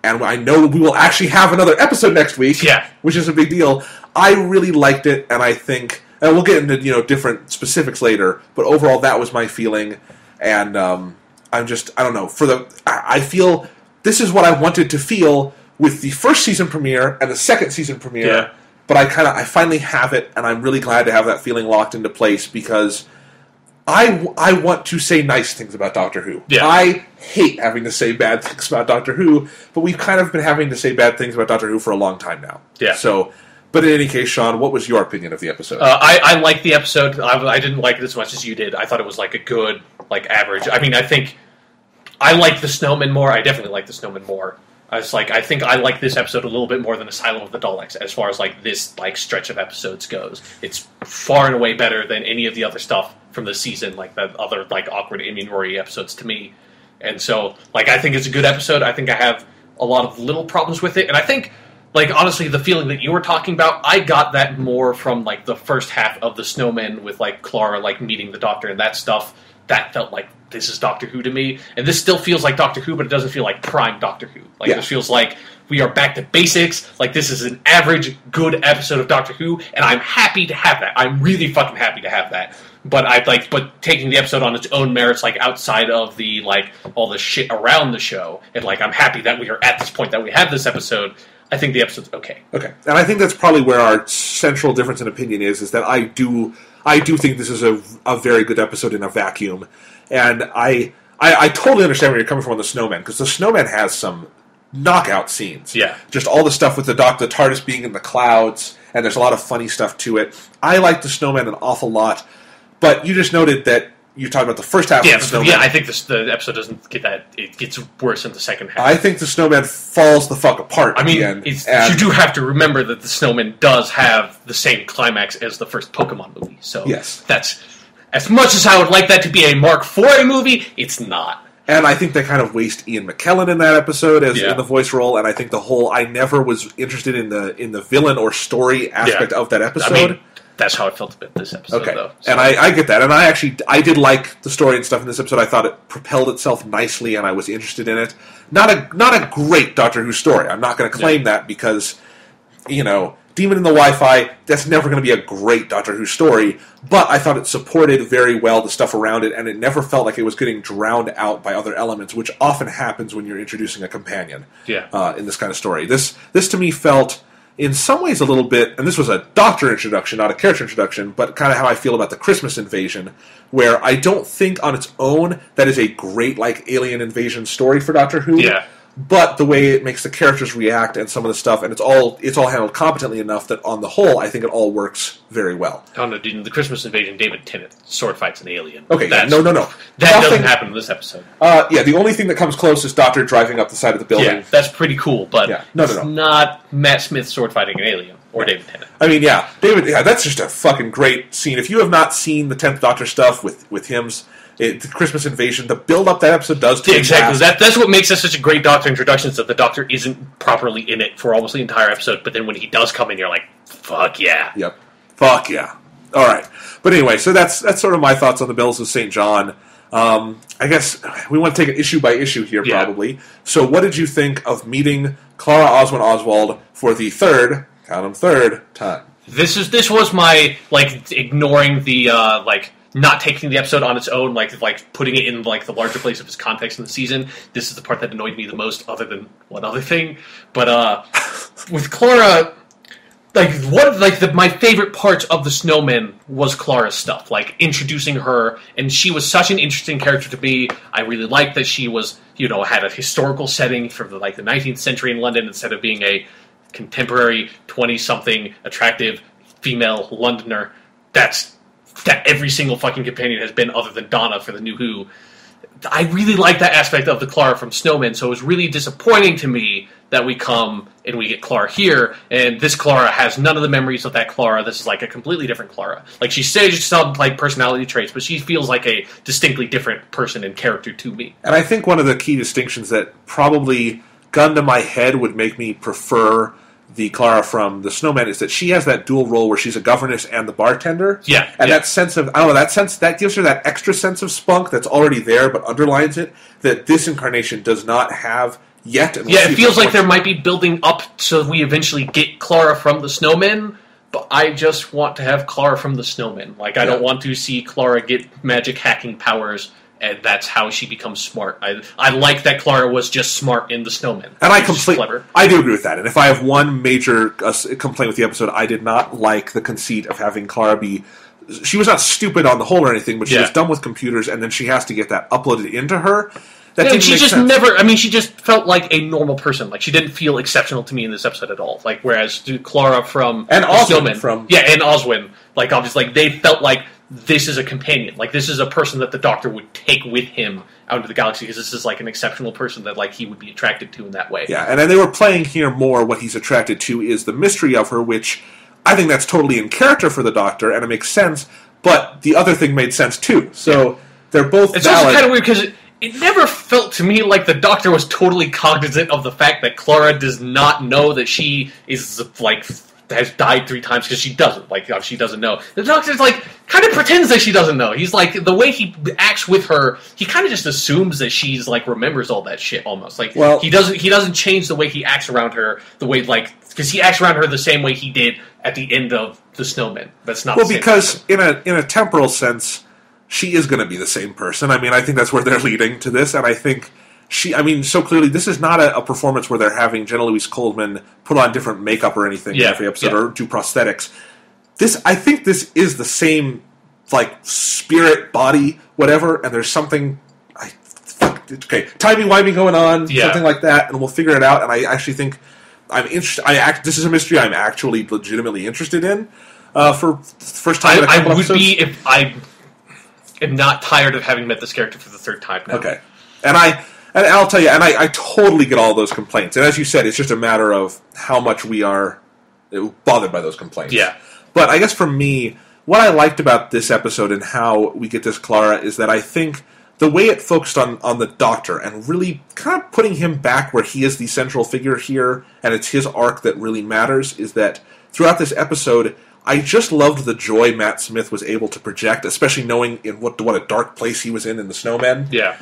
and I know we will actually have another episode next week, which is a big deal. I really liked it, and I think, and we'll get into different specifics later, but overall that was my feeling, and I don't know, I feel this is what I wanted to feel with the first season premiere and the second season premiere, but I finally have it, and I'm really glad to have that feeling locked into place, because I want to say nice things about Doctor Who. I hate having to say bad things about Doctor Who, but we've kind of been having to say bad things about Doctor Who for a long time now. So, but in any case, Sean, what was your opinion of the episode? I liked the episode. I didn't like it as much as you did. I thought it was like a good, average. I mean, I think I like the Snowmen more. I definitely like the Snowmen more. I think I like this episode a little bit more than Asylum of the Daleks as far as this stretch of episodes goes. It's far and away better than any of the other stuff from the season, like the other awkward Amy Rory episodes to me. And so I think it's a good episode. I think I have a lot of little problems with it, and I think honestly the feeling that you were talking about, I got that more from the first half of the Snowmen with Clara meeting the Doctor and that stuff. That felt like this is Doctor Who to me, and this still feels like Doctor Who, but it doesn't feel like prime Doctor Who. This feels like we are back to basics. This is an average, good episode of Doctor Who, and I'm happy to have that. I'm really fucking happy to have that. But but taking the episode on its own merits, outside of the all the shit around the show, and I'm happy that we are at this point that we have this episode. I think the episode's okay. Okay, and I think that's probably where our central difference in opinion is that I do think this is a very good episode in a vacuum, and I totally understand where you're coming from on the Snowman, because the Snowman has some knockout scenes. Just all the stuff with the TARDIS being in the clouds, and there's a lot of funny stuff to it. I like the Snowman an awful lot, but you just noted that you talked about the first half of the Snowman. I think the episode doesn't get that. It gets worse in the second half. I think the Snowman falls the fuck apart at the end. You do have to remember that the Snowman does have the same climax as the first Pokemon movie. So that's, as much as I would like that to be a Mark IV movie, it's not. And I think they kind of waste Ian McKellen in that episode in the voice role, and I think I never was interested in the villain or story aspect of that episode. That's how I felt about this episode, though. So. And I get that. And I did like the story and stuff in this episode. I thought it propelled itself nicely, and I was interested in it. Not a great Doctor Who story. I'm not going to claim that because, Demon in the Wi-Fi, that's never going to be a great Doctor Who story. But I thought it supported very well the stuff around it, and it never felt like it was getting drowned out by other elements, which often happens when you're introducing a companion in this kind of story. This to me felt, in some ways, a little bit, and this was a Doctor introduction, not a character introduction, but kind of how I feel about the Christmas Invasion, where I don't think on its own that is a great, alien invasion story for Doctor Who. But the way it makes the characters react and some of the stuff, and it's all handled competently enough that on the whole, I think it all works very well. In the Christmas Invasion, David Tennant sword fights an alien. Okay, no. That doesn't happen in this episode. The only thing that comes close is Doctor driving up the side of the building. Yeah, that's pretty cool, but it's not Matt Smith sword fighting an alien or David Tennant. I mean, that's just a fucking great scene. If you have not seen the 10th Doctor stuff with hymns, the Christmas Invasion, the build-up that episode does to exactly. That's what makes this such a great Doctor introduction, is that the Doctor isn't properly in it for almost the entire episode, but then when he does come in, you're like, fuck yeah. Yep. Fuck yeah. All right. But anyway, so that's sort of my thoughts on the Bells of St. John. I guess we want to take it issue by issue here, probably. So what did you think of meeting Clara Oswald Oswald for the third time? This was my, ignoring the, not taking the episode on its own, putting it in the larger place of its context in the season. This is the part that annoyed me the most, other than one other thing. But with Clara, my favorite parts of the Snowmen was Clara's stuff, introducing her, and she was such an interesting character to me. I really liked that she was, had a historical setting from the 19th century in London instead of being a contemporary 20-something attractive female Londoner. That every single fucking companion has been, other than Donna for the New Who. I really like that aspect of the Clara from Snowmen, so it was really disappointing to me that we come and we get Clara here, and this Clara has none of the memories of that Clara. This is like a completely different Clara. Like, she says some like personality traits, but she feels like a distinctly different person and character to me. And I think one of the key distinctions that probably, gun to my head, would make me prefer the Clara from the Snowman is that she has that dual role where she's a governess and the bartender. Yeah. And that sense of, I don't know, that gives her that extra sense of spunk that's already there but underlines it, that this incarnation does not have yet. And it feels like there might be building up so we eventually get Clara from the Snowman, but I just want to have Clara from the Snowman. Like, I don't want to see Clara get magic hacking powers, and that's how she becomes smart. I like that Clara was just smart in the Snowman. And I do agree with that. And if I have one major complaint with the episode, I did not like the conceit of having Clara be... She was not stupid on the whole or anything, but she was dumb with computers, and then she has to get that uploaded into her. She just felt like a normal person. Like, she didn't feel exceptional to me in this episode at all. Like, whereas Clara from and Oswin and Oswin, like, obviously, like, they felt like this is a companion. Like, this is a person that the Doctor would take with him out into the galaxy, because this is like an exceptional person that like he would be attracted to in that way. Yeah, and then they were playing here more what he's attracted to is the mystery of her, which I think that's totally in character for the Doctor, and it makes sense, but the other thing made sense too. So they're both It's valid. also kind of weird, because it never felt to me like the Doctor was totally cognizant of the fact that Clara does not know that she is, like, has died 3 times, because she doesn't. Like, she doesn't know. The Doctor's, like, kind of pretends that she doesn't know. He's, like, the way he acts with her, he kind of just assumes that she's, like, remembers all that shit, almost. Like, he doesn't change the way he acts around her, the way, like, because he acts around her the same way he did at the end of The Snowman. That's not the same because person. in a temporal sense, she is going to be the same person. I mean, I think that's where they're leading to this, and I think so clearly, this is not a performance where they're having Jenna Louise Coldman put on different makeup or anything in every episode or do prosthetics. I think this is the same, like, spirit, body, whatever, and there's something, timey-wimey going on, something like that, and we'll figure it out, and I actually think I'm interested. This is a mystery I'm actually legitimately interested in for the first time in a couple episodes. I would be if I am not tired of having met this character for the 3rd time now. Okay. And I'll tell you, and I totally get all those complaints. And as you said, it's just a matter of how much we are bothered by those complaints. Yeah. But I guess for me, what I liked about this episode and how we get this Clara is that I think the way it focused on the Doctor and really kind of putting him back where he is the central figure here, and it's his arc that really matters, is that throughout this episode, I just loved the joy Matt Smith was able to project, especially knowing in what a dark place he was in The Snowman. Yeah.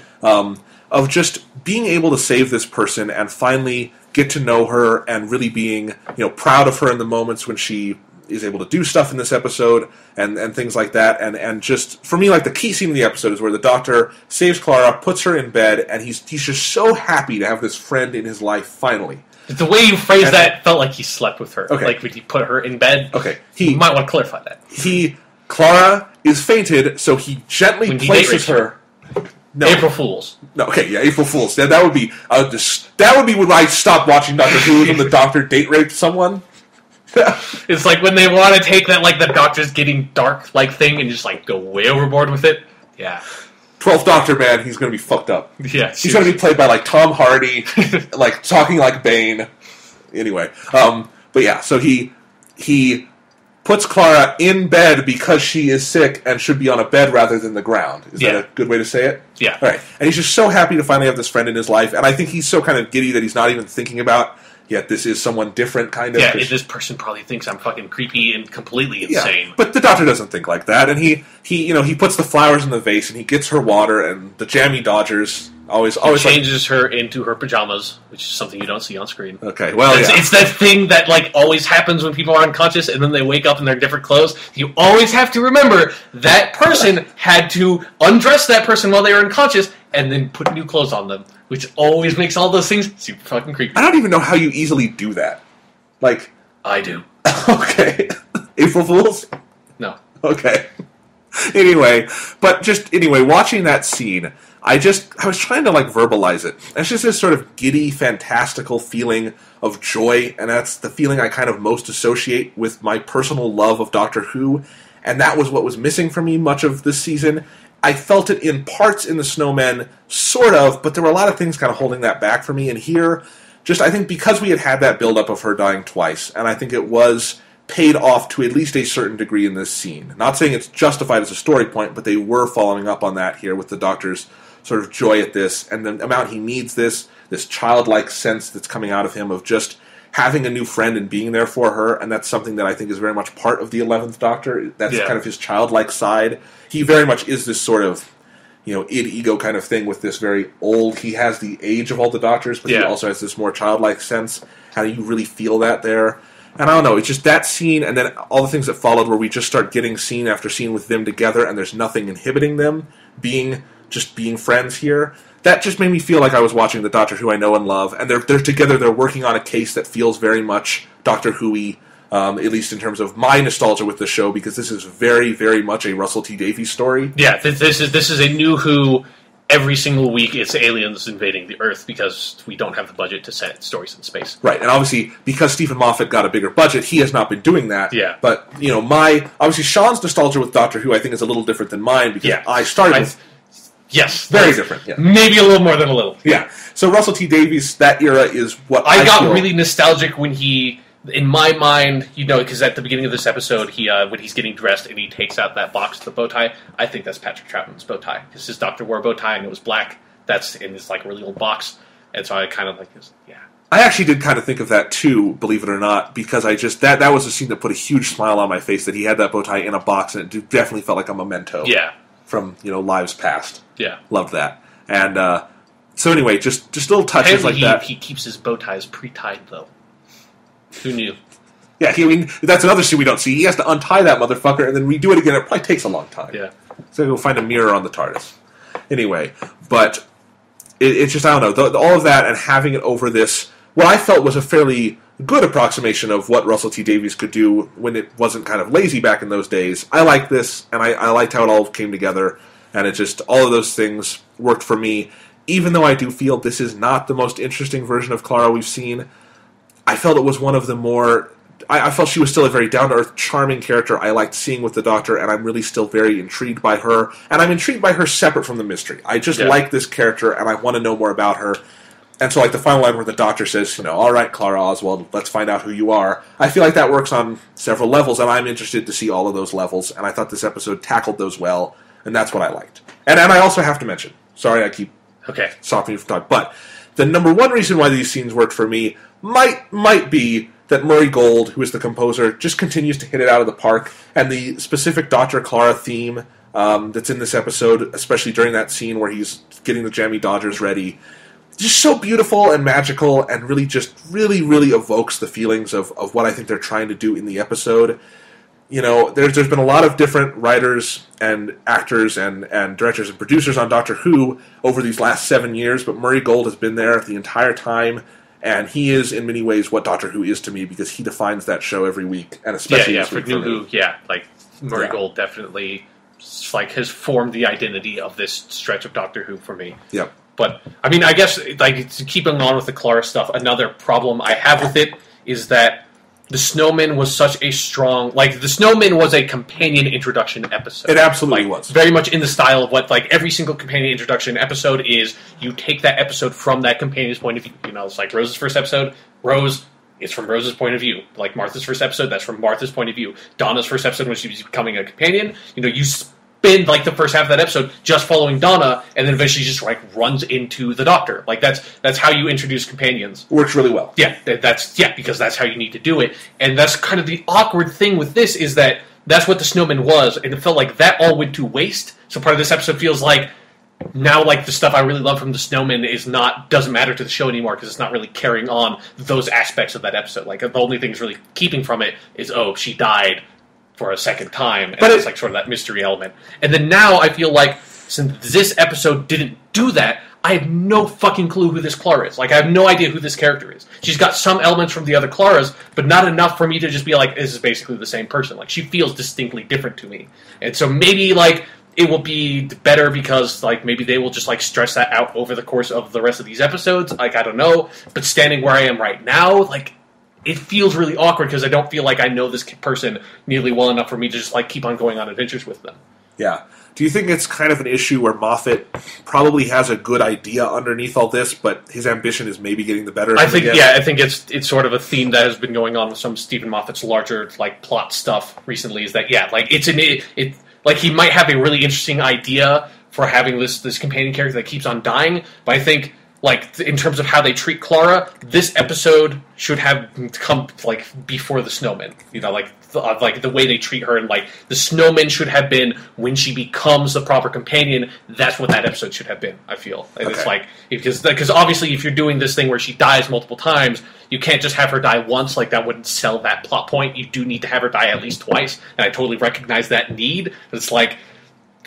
Of just being able to save this person and finally get to know her and really being, proud of her in the moments when she is able to do stuff in this episode and things like that. And just, for me, like, the key scene in the episode is where the Doctor saves Clara, puts her in bed, and he's just so happy to have this friend in his life finally. The way you phrased that felt like he slept with her. Okay. Like, when he put her in bed. Okay. You might want to clarify that. Clara is fainted, so he gently places her. No. April Fools. No, okay, yeah, April Fools. Yeah, that would be when I stopped watching Doctor Who when the Doctor date raped someone. It's like when they want to take that, like, the Doctor's getting dark, like, thing and just, like, go way overboard with it. Yeah. 12th Doctor, man, he's going to be fucked up. Yeah. He's going to be played by, like, Tom Hardy, like, talking like Bane. Anyway. But yeah, so he puts Clara in bed because she is sick and should be on a bed rather than the ground. Is that a good way to say it? Yeah. All right. And he's just so happy to finally have this friend in his life, and I think he's so kind of giddy that he's not even thinking about, yet this is someone different, kind of. Yeah, this person probably thinks I'm fucking creepy and completely insane. Yeah, but the Doctor doesn't think like that, and he puts the flowers in the vase, and he gets her water, and the jammy Dodgers always changes her into her pajamas, which is something you don't see on screen. Okay, well, it's that thing that, like, always happens when people are unconscious, and then they wake up in their different clothes. You always have to remember that person had to undress that person while they were unconscious, and then put new clothes on them, which always makes all those things super fucking creepy. I don't even know how you easily do that. Like, I do. Okay. April Fools? No. Okay. Anyway, watching that scene, I was trying to, like, verbalize it. It's just this sort of giddy, fantastical feeling of joy, and that's the feeling I kind of most associate with my personal love of Doctor Who, and that was what was missing for me much of this season. I felt it in parts in The Snowman, sort of, but there were a lot of things kind of holding that back for me, and here, I think because we had that build-up of her dying twice, and I think it was paid off to at least a certain degree in this scene. Not saying it's justified as a story point, but they were following up on that here with the Doctor's sort of joy at this, and the amount he needs this childlike sense that's coming out of him of just having a new friend and being there for her, and that's something that I think is very much part of the 11th Doctor. That's kind of his childlike side. He very much is this sort of, id-ego kind of thing with this very old... He has the age of all the Doctors, but he also has this more childlike sense. How do you really feel that there? And I don't know, it's just that scene, and then all the things that followed where we just start getting scene after scene with them together, and there's nothing inhibiting them being friends here. That just made me feel like I was watching the Doctor Who I know and love, and they're together, they're working on a case that feels very much Doctor Who-y, at least in terms of my nostalgia with the show, because this is very, very much a Russell T Davies story. Yeah, this is a new Who. Every single week it's aliens invading the Earth because we don't have the budget to set stories in space. Right, and obviously, because Stephen Moffat got a bigger budget, he has not been doing that. Yeah. But, obviously Sean's nostalgia with Doctor Who I think is a little different than mine, because I started with... Yes. Very different. Yeah. Maybe a little more than a little. Yeah. So Russell T Davies, that era is what I got really nostalgic when he, in my mind, because at the beginning of this episode, he when he's getting dressed and he takes out that box with the bow tie, I think that's Patrick Troughton's bow tie. Because his Doctor wore a bow tie and it was black. That's in this really old box. And so I kind of I actually did kind of think of that too, believe it or not, because I just, that was a scene that put a huge smile on my face, that he had that bow tie in a box, and it definitely felt like a memento. Yeah. From, lives past. Yeah. Loved that. And, so anyway, just little touches like that. He keeps his bow ties pre-tied, though. Who knew? Yeah, that's another scene we don't see. He has to untie that motherfucker and then redo it again. It probably takes a long time. Yeah. So go find a mirror on the TARDIS. Anyway, but it's just, I don't know, all of that and having it over this, what I felt was a fairly good approximation of what Russell T Davies could do when it wasn't kind of lazy back in those days. I liked this, and I liked how it all came together, and it just, all of those things worked for me. Even though I do feel this is not the most interesting version of Clara we've seen, I felt it was one of the more... I felt she was still a very down-to-earth, charming character I liked seeing with the Doctor, and I'm really still very intrigued by her. And I'm intrigued by her separate from the mystery. I just like this character, and I want to know more about her. And so, the final line where the Doctor says, all right, Clara Oswald, let's find out who you are. I feel like that works on several levels, and I'm interested to see all of those levels. And I thought this episode tackled those well, and that's what I liked. And I also have to mention, sorry I keep stopping you from talking, but the number one reason why these scenes worked for me might be that Murray Gold, who is the composer, just continues to hit it out of the park, and the specific Dr. Clara theme that's in this episode, especially during that scene where he's getting the Jammy Dodgers ready, just so beautiful and magical, and really evokes the feelings of what I think they're trying to do in the episode. There's been a lot of different writers and actors and directors and producers on Doctor Who over these last 7 years, but Murray Gold has been there the entire time, and he is, in many ways, what Doctor Who is to me, because he defines that show every week, and especially this week for New Who, Murray Gold definitely, has formed the identity of this stretch of Doctor Who for me. Yep. But, I guess, keeping on with the Clara stuff, another problem I have with it is that the Snowman was such a strong... the Snowman was a companion introduction episode. It absolutely was. Very much in the style of what, every single companion introduction episode is. You take that episode from that companion's point of view. It's like Rose's first episode. Rose is from Rose's point of view. Like Martha's first episode, that's from Martha's point of view. Donna's first episode, when she was becoming a companion, you spend, the first half of that episode just following Donna, and then eventually just, runs into the Doctor. That's how you introduce companions. Works really well. Yeah, because that's how you need to do it. And that's kind of the awkward thing with this, is that that's what the Snowman was, and it felt like that all went to waste. So part of this episode feels like, now, the stuff I really love from the Snowman doesn't matter to the show anymore, because it's not really carrying on those aspects of that episode. The only thing is really keeping from it is, she died for a second time, and it's sort of that mystery element. And then now I feel like, since this episode didn't do that, I have no fucking clue who this Clara is. I have no idea who this character is. She's got some elements from the other Claras, but not enough for me to just be this is basically the same person. She feels distinctly different to me. And so maybe, it will be better because, maybe they will just, stress that out over the course of the rest of these episodes. I don't know. But standing where I am right now, it feels really awkward because I don't feel like I know this person nearly well enough for me to just, keep on going on adventures with them. Yeah. Do you think it's kind of an issue where Moffat probably has a good idea underneath all this, but his ambition is maybe getting the better of him again? I think it's sort of a theme that has been going on with some Stephen Moffat's larger like plot stuff recently. Is that like like he might have a really interesting idea for having this companion character that keeps on dying, but I think like in terms of how they treat Clara, this episode should have come like before the snowman. Like the way they treat her, and like the snowman should have been when she becomes the proper companion. That's what that episode should have been. I feel and it's like because obviously if you're doing this thing where she dies multiple times, you can't just have her die once. Like that wouldn't sell that plot point. You do need to have her die at least twice, and I totally recognize that need. It's like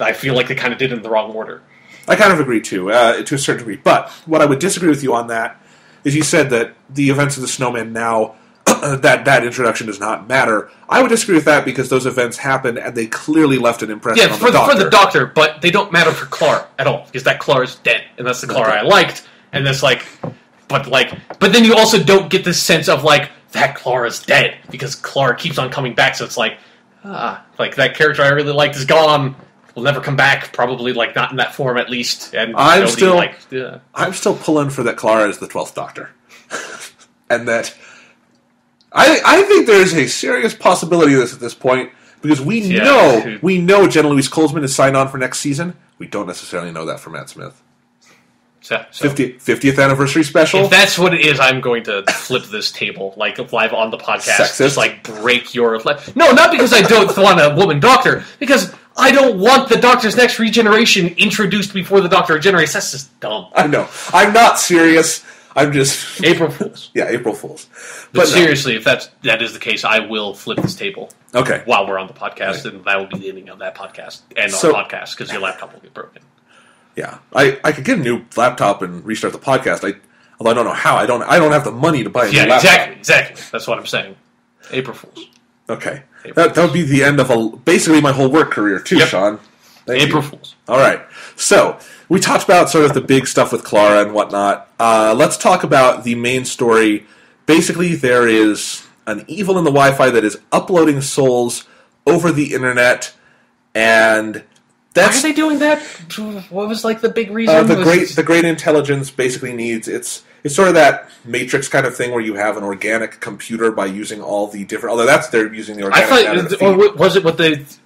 I feel like they kind of did it in the wrong order. I kind of agree, too, to a certain degree. But what I would disagree with you on that is you said that the events of the snowman now, that introduction does not matter. I would disagree with that because those events happened and they clearly left an impression on the Doctor. For the Doctor, but they don't matter for Clara at all because that Clara's dead, and that's the Clara I liked. And that's but then you also don't get this sense of like that Clara's dead because Clara keeps on coming back. So it's like that character I really liked is gone. Will never come back, probably like not in that form at least. And I'm still pulling for that Clara is the 12th Doctor, and that I think there is a serious possibility of this at this point because we know Jenna Louise Colesman is signed on for next season. We don't necessarily know that for Matt Smith. So 50th anniversary special. If that's what it is, I'm going to flip this table like live on the podcast. Sexist. Just like break your no, not because I don't want a woman doctor, because I don't want the Doctor's next regeneration introduced before the Doctor regenerates. That's just dumb. I know. I'm not serious. I'm just April Fools. Yeah, April Fools. But seriously, if that is the case, I will flip this table. Okay. While we're on the podcast, and that will be the ending of that podcast and our podcast because your laptop will get broken. Yeah, I could get a new laptop and restart the podcast. Although I don't know how. I don't have the money to buy a new laptop. Exactly. That's what I'm saying. April Fools. Okay. That would be the end of basically my whole work career too, Sean. April Fools. All right. So we talked about sort of the big stuff with Clara and whatnot. Let's talk about the main story. Basically, there is an evil in the Wi-Fi that is uploading souls over the internet, and why are they doing that? What was like the big reason? The great intelligence basically needs it's sort of that Matrix kind of thing where you have an organic computer by using all the different. Although they're using the organic.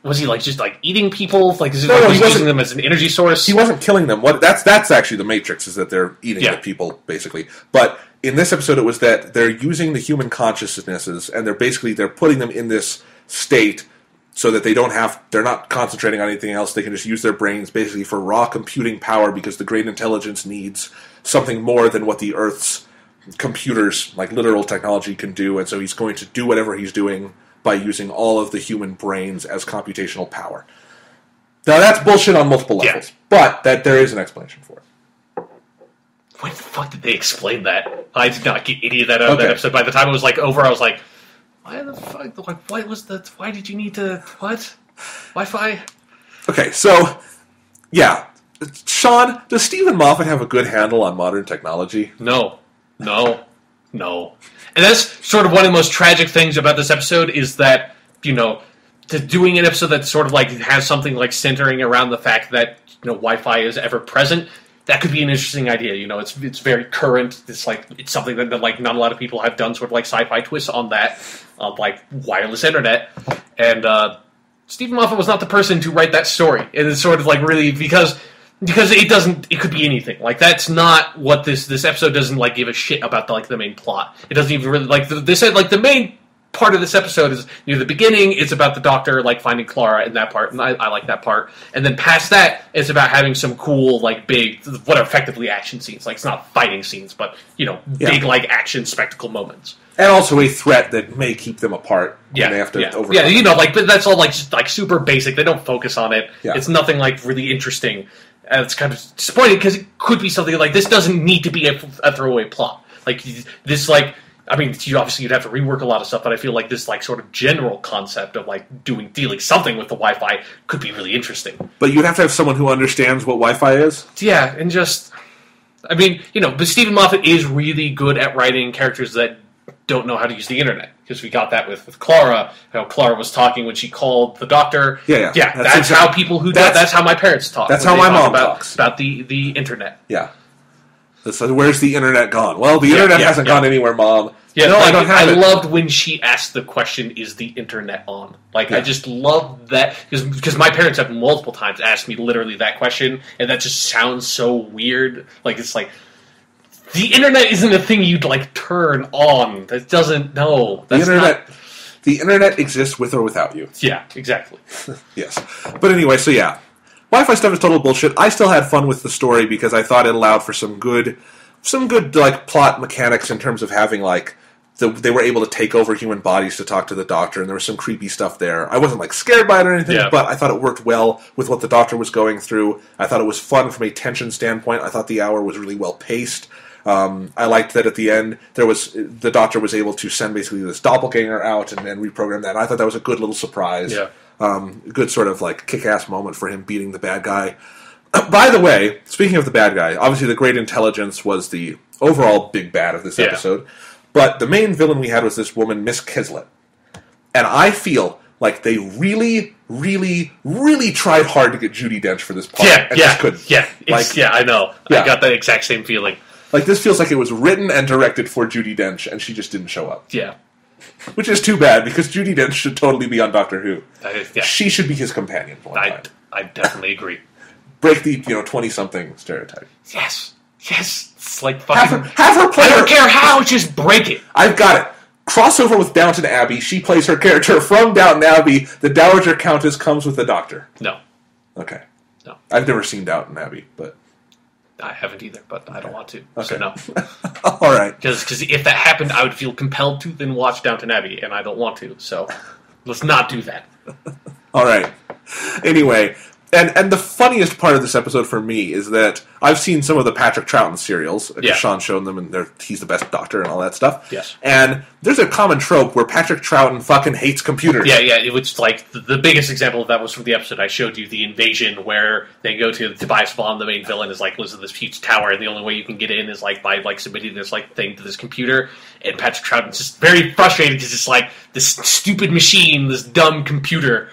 Was he like just like eating people? Like is he using them as an energy source? He wasn't killing them. That's actually the Matrix is that they're eating the people basically. But in this episode, it was that they're using the human consciousnesses and they're putting them in this state. So that they're not concentrating on anything else. They can just use their brains basically for raw computing power because the great intelligence needs something more than what the Earth's computers, like literal technology, can do. And so he's going to do whatever he's doing by using all of the human brains as computational power. Now that's bullshit on multiple levels, but that there is an explanation for it. When the fuck did they explain that? I did not get any of that out of that episode. By the time it was like over, I was like, why the fuck? Like, what was that? Why did you need to? What? Wi-Fi? Okay, so yeah, Sean, does Stephen Moffat have a good handle on modern technology? No. And that's sort of one of the most tragic things about this episode is that doing an episode that sort of like has something like centering around the fact that Wi-Fi is ever present. That could be an interesting idea. It's very current. It's something that like not a lot of people have done sort of like sci-fi twists on that, like wireless internet. And Stephen Moffat was not the person to write that story. And it's sort of like really because it could be anything. Like that's not what this episode doesn't like give a shit about the main plot. It doesn't even really like they said like the main part of this episode is the beginning. It's about the Doctor like finding Clara in that part, and I like that part. And then past that, it's about having some cool like big what are effectively action scenes. Like it's not fighting scenes, but big like action spectacle moments. And also a threat that may keep them apart. When they have to overcome. But that's all like just like super basic. They don't focus on it. Yeah. It's nothing like really interesting. And it's kind of disappointing because it could be something like this doesn't need to be a throwaway plot. Like this like. I mean, you'd have to rework a lot of stuff, but I feel like this like sort of general concept of like dealing something with the Wi-Fi could be really interesting. But you'd have to have someone who understands what Wi-Fi is. Yeah, and just, I mean, but Stephen Moffat is really good at writing characters that don't know how to use the internet. because we got that with Clara. How Clara was talking when she called the doctor. Yeah. That's how people who that's how my parents talk. That's how my mom talks about the internet. Yeah. So where's the internet gone? Well, the internet hasn't gone anywhere, Mom. Yeah, no, I don't have it. I loved when she asked the question, "Is the internet on?" I just loved that because my parents have multiple times asked me literally that question, and that just sounds so weird. It's like the internet isn't a thing you'd turn on. That doesn't. No, that's not. The internet exists with or without you. Yeah, exactly. Yes, but anyway, so yeah. Wi-Fi stuff is total bullshit. I still had fun with the story because I thought it allowed for some good plot mechanics in terms of having they were able to take over human bodies to talk to the doctor, and there was some creepy stuff there. I wasn't scared by it or anything, but I thought it worked well with what the doctor was going through. I thought it was fun from a tension standpoint. I thought the hour was really well paced. I liked that at the end the doctor was able to send basically this doppelganger out and reprogram that. And I thought that was a good little surprise. Yeah. Good sort of kick-ass moment for him beating the bad guy. By the way, speaking of the bad guy, obviously the Great Intelligence was the overall big bad of this episode, but the main villain we had was this woman, Miss Kislet. And I feel like they really, really, really tried hard to get Judi Dench for this part. And just couldn't. I know. I got that exact same feeling. This feels like it was written and directed for Judi Dench, and she just didn't show up. Yeah. Which is too bad, because Judi Dench should totally be on Doctor Who. Yeah. She should be his companion. I definitely agree. Break the 20-something stereotype. Yes. It's fucking... Have her play I don't care how, just break it. I've got it. Crossover with Downton Abbey. She plays her character from Downton Abbey. The Dowager Countess comes with the Doctor. No. Okay. No. I've never seen Downton Abbey, but... I haven't either, but I don't want to. Okay. So no. All right. Because if that happened, I would feel compelled to then watch Downton Abbey, and I don't want to. So let's not do that. All right. Anyway, and the funniest part of this episode for me is that I've seen some of the Patrick Troughton serials. Because Sean showed them, and he's the best doctor and all that stuff. Yes. And there's a common trope where Patrick Troughton fucking hates computers. Yeah. It was the biggest example of that was from the episode I showed you, the invasion, where they go to Tobias Vaughn, the main villain, lives in this huge tower, and the only way you can get in is by submitting this thing to this computer. And Patrick Troughton's just very frustrated because it's this stupid machine, this dumb computer.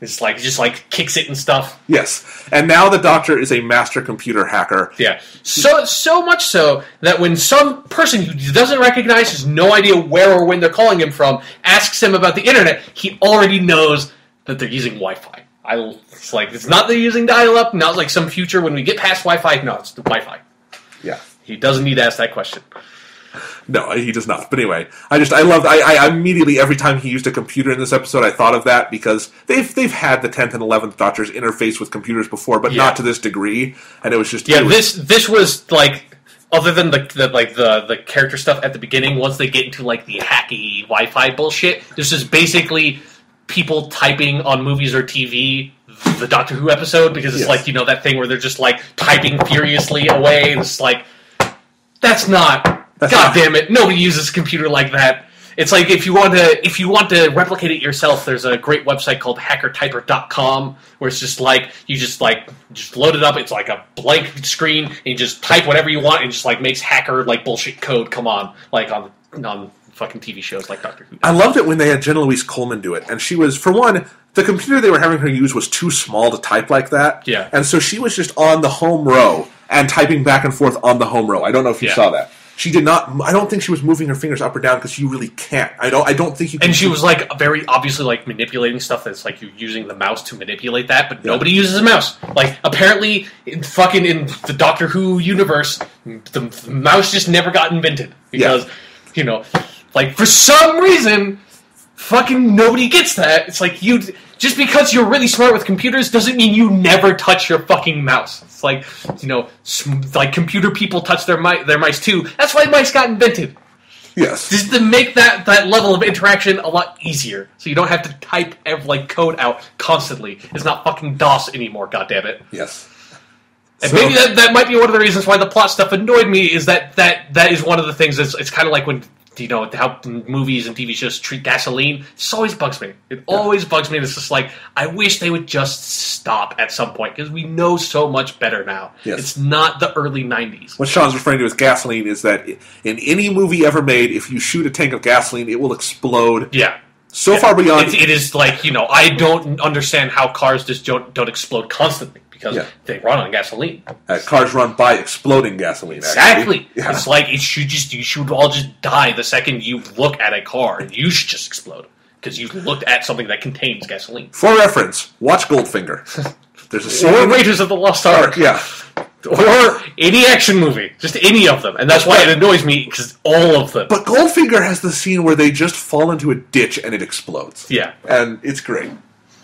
It's just kicks it and stuff. Yes. And now the Doctor is a master computer hacker. Yeah. So much so that when some person who doesn't recognize, has no idea where or when they're calling him from, asks him about the internet, he already knows that they're using Wi-Fi. It's not they're using dial-up, not some future when we get past Wi-Fi. No, it's the Wi-Fi. Yeah. He doesn't need to ask that question. No, he does not. But anyway, I immediately, every time he used a computer in this episode, I thought of that because they've had the 10th and 11th Doctors interface with computers before, but not to this degree. And it was just this was other than the character stuff at the beginning. Once they get into the hacky Wi-Fi bullshit, this is basically people typing on movies or TV. The Doctor Who episode because it's that thing where they're just typing furiously away. It's that's not. God damn it! Nobody uses a computer like that. It's if you want to replicate it yourself, there's a great website called hackertyper.com where it's just you just load it up. It's a blank screen and you just type whatever you want and just makes hacker bullshit code come on on fucking TV shows like Doctor Who. I loved it when they had Jenna Louise Coleman do it, and she was, for one, the computer they were having her use was too small to type like that. Yeah, and so she was just on the home row and typing back and forth on the home row. I don't know if you saw that. She did not. I don't think she was moving her fingers up or down because you really can't. I don't think you can. And she was very obviously manipulating stuff that's you're using the mouse to manipulate that, but nobody uses a mouse. Apparently, in the Doctor Who universe, the mouse just never got invented because for some reason, fucking nobody gets that. It's you just because you're really smart with computers doesn't mean you never touch your fucking mouse. It's computer people touch their mice too. That's why mice got invented. Yes. Just to make that level of interaction a lot easier. So you don't have to type code out constantly. It's not fucking DOS anymore, goddammit. Yes. And maybe that might be one of the reasons why the plot stuff annoyed me, is that is one of the things that's, it's kind of like when how movies and TV shows treat gasoline. This always bugs me. It always bugs me. And it's just like, I wish they would just stop at some point, because we know so much better now. Yes. It's not the early 90s. What Sean's referring to as gasoline is that in any movie ever made, if you shoot a tank of gasoline, it will explode. Yeah. So far beyond... It is like, I don't understand how cars just don't explode constantly, because they run on gasoline. Cars run by exploding gasoline, Exactly. Yeah. It's like, you should all just die the second you look at a car, and you should just explode, because you looked at something that contains gasoline. For reference, watch Goldfinger. There's a scene... Or Raiders of the Lost Ark. Yeah. Or any action movie. Just any of them. And that's why it annoys me, because all of them. But Goldfinger has the scene where they just fall into a ditch and it explodes. Yeah. And it's great.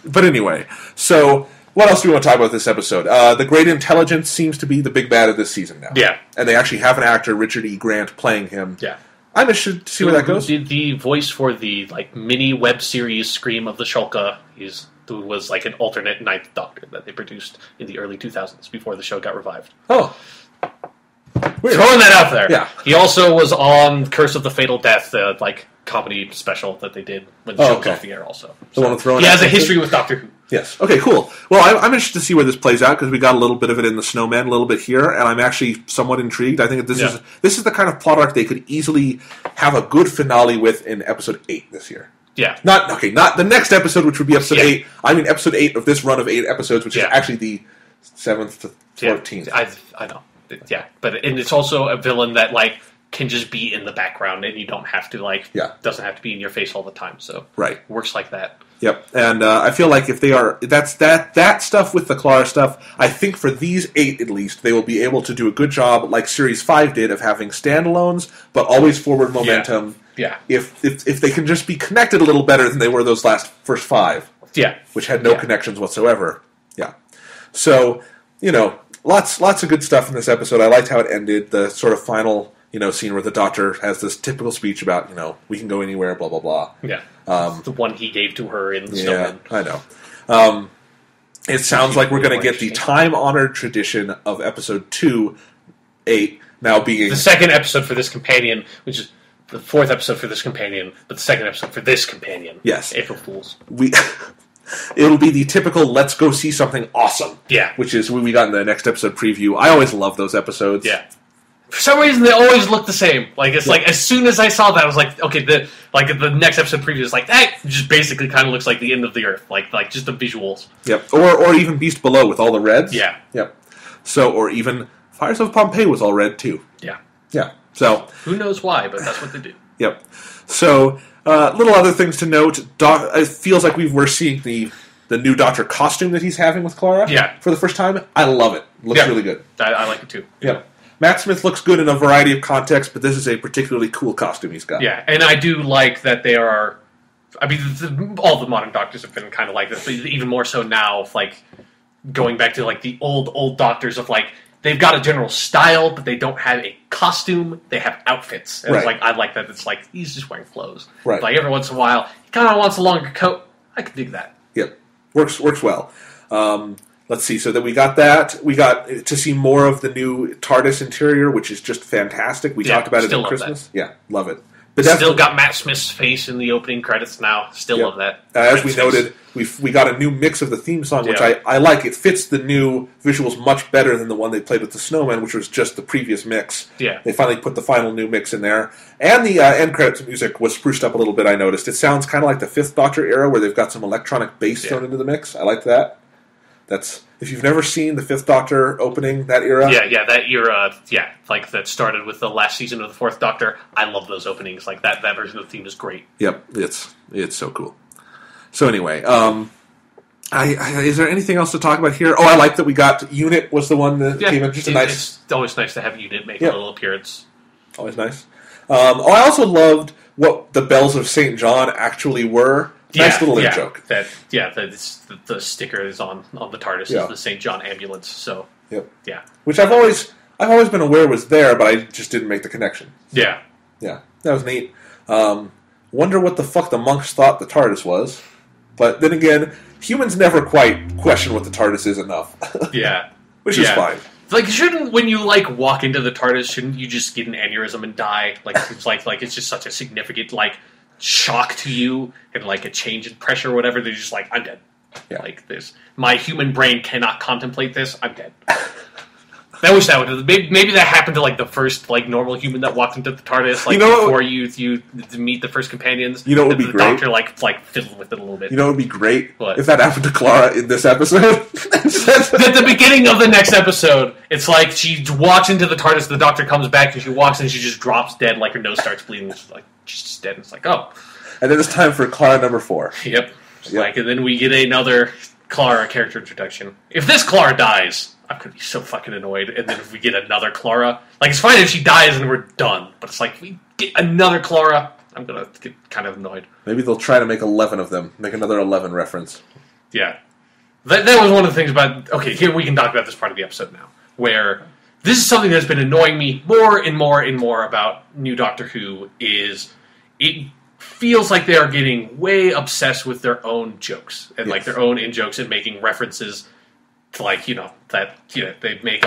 But anyway, so what else do we want to talk about this episode? The Great Intelligence seems to be the big bad of this season now. Yeah. And they actually have an actor, Richard E. Grant, playing him. Yeah. I'm interested to see where that goes. Did the voice for the mini web series Scream of the Shulka. Who was like an alternate Ninth Doctor that they produced in the early 2000s before the show got revived. Oh. Weird. Throwing that out there. Yeah. He also was on Curse of the Fatal Death, comedy special that they did when the show was off the air also. The one throwing he has a history with Doctor Who. Yes. Okay, cool. Well, I'm interested to see where this plays out, because we got a little bit of it in The Snowman, a little bit here, and I'm actually somewhat intrigued. I think that this is the kind of plot arc they could easily have a good finale with in episode 8 this year. Yeah. Not the next episode, which would be episode 8. I mean episode 8 of this run of 8 episodes, which is actually the 7th to 14th. I know. Yeah. And it's also a villain that, can just be in the background, and you don't have to, doesn't have to be in your face all the time. So right. Works like that. Yep. And I feel like if they are... that stuff with the Clara stuff, I think for these 8 at least, they will be able to do a good job, like Series 5 did, of having standalones, but always forward momentum. Yeah. If they can just be connected a little better than they were those first 5. Yeah. Which had no connections whatsoever. Yeah. So, lots of good stuff in this episode. I liked how it ended, the sort of final, scene where the Doctor has this typical speech about, we can go anywhere, blah, blah, blah. Yeah. The one he gave to her in the Snowman. I know. It sounds like we're going to get the time-honored tradition of episode 2-8 now being... The second episode for this companion, which is the 4th episode for this companion, but the second episode for this companion. Yes. April Fools. It'll be the typical let's go see something awesome. Yeah. Which is when we got in the next episode preview. I always love those episodes. Yeah. For some reason, they always look the same. As soon as I saw that, I was like, okay, the next episode preview is that just basically kind of looks like the end of the Earth. Just the visuals. Yep. Or even Beast Below with all the reds. Yeah. Yep. So, or even Fires of Pompeii was all red, too. Yeah. Yeah. So... Who knows why, but that's what they do. Yep. So, little other things to note. It feels like we're seeing the new Doctor costume that he's having with Clara. Yeah. For the first time. I love it. Looks really good. I like it, too. Yep. Matt Smith looks good in a variety of contexts, but this is a particularly cool costume he's got. Yeah, and I do like that they are... I mean, all the modern Doctors have been kind of like this, but even more so now, going back to, the old Doctors of, they've got a general style, but they don't have a costume. They have outfits. And right. I like that. It's he's just wearing clothes. Right. Every once in a while, he kind of wants a longer coat. I can dig that. Yep. Works well. Let's see. So then we got that. We got to see more of the new TARDIS interior, which is just fantastic. We talked about it at Christmas. That. Yeah, love it. But still got Matt Smith's face in the opening credits now. Still love that. As we noted, we got a new mix of the theme song, which I like. It fits the new visuals much better than the one they played with the Snowman, which was just the previous mix. Yeah. They finally put the final new mix in there. And the end credits music was spruced up a little bit, I noticed. It sounds kind of like the 5th Doctor era, where they've got some electronic bass thrown into the mix. I like that. If you've never seen the 5th Doctor opening, that era... Yeah, that era, that started with the last season of the 4th Doctor. I love those openings. That version of the theme is great. Yep, it's so cool. So anyway, is there anything else to talk about here? Oh, I like that we got... Unit was the one that came in. Just a nice... It's always nice to have Unit make a little appearance. Always nice. I also loved what the bells of St. John actually were. Nice little in-joke. The sticker is on the TARDIS is the St. John ambulance. So which I've always been aware was there, but I just didn't make the connection. Yeah, that was neat. Wonder what the fuck the monks thought the TARDIS was, but then again, humans never quite question what the TARDIS is enough. Yeah, which is fine. Like, shouldn't, when you, like, walk into the TARDIS, shouldn't you just get an aneurysm and die? Like, it's like it's just such a significant, like, shock to you and, like, a change in pressure or whatever. They're just like, I'm dead. Yeah. Like, my human brain cannot contemplate this. I'm dead. I wish that would. Maybe that happened to like the first like normal human that walked into the TARDIS, like before you meet the first companions. You know what would be great? The Doctor like fiddled with it a little bit. You know what would be great What? If that happened to Clara in this episode. At the beginning of the next episode, it's like she walks into the TARDIS, the Doctor comes back, and she walks and she just drops dead, like her nose starts bleeding. She's like, she's just dead. And it's like, oh. And then it's time for Clara number 4. Yep. Like, and then we get another Clara character introduction. If this Clara dies, I'm going to be so fucking annoyed. And then if we get another Clara... Like, it's fine if she dies and we're done. But it's like, if we get another Clara, I'm going to get kind of annoyed. Maybe they'll try to make 11 of them. Make another 11 reference. Yeah. That was one of the things about... Okay, here we can talk about this part of the episode now. Where this is something that's been annoying me more and more and more about New Doctor Who is... It feels like they are getting way obsessed with their own jokes. And, like, their own in-jokes and making references... Like, they make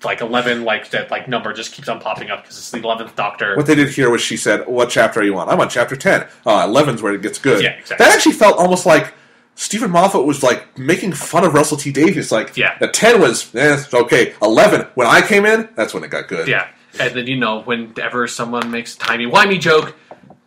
like 11, like that, like number just keeps on popping up because it's the 11th Doctor. What they did here was she said, "What chapter are you on?" "I'm on chapter 10. Oh, 11's where it gets good. Yeah, exactly. That actually felt almost like Stephen Moffat was like making fun of Russell T Davies. Like, the 10 was okay. 11, when I came in, that's when it got good. Yeah, and then whenever someone makes a timey-wimey joke,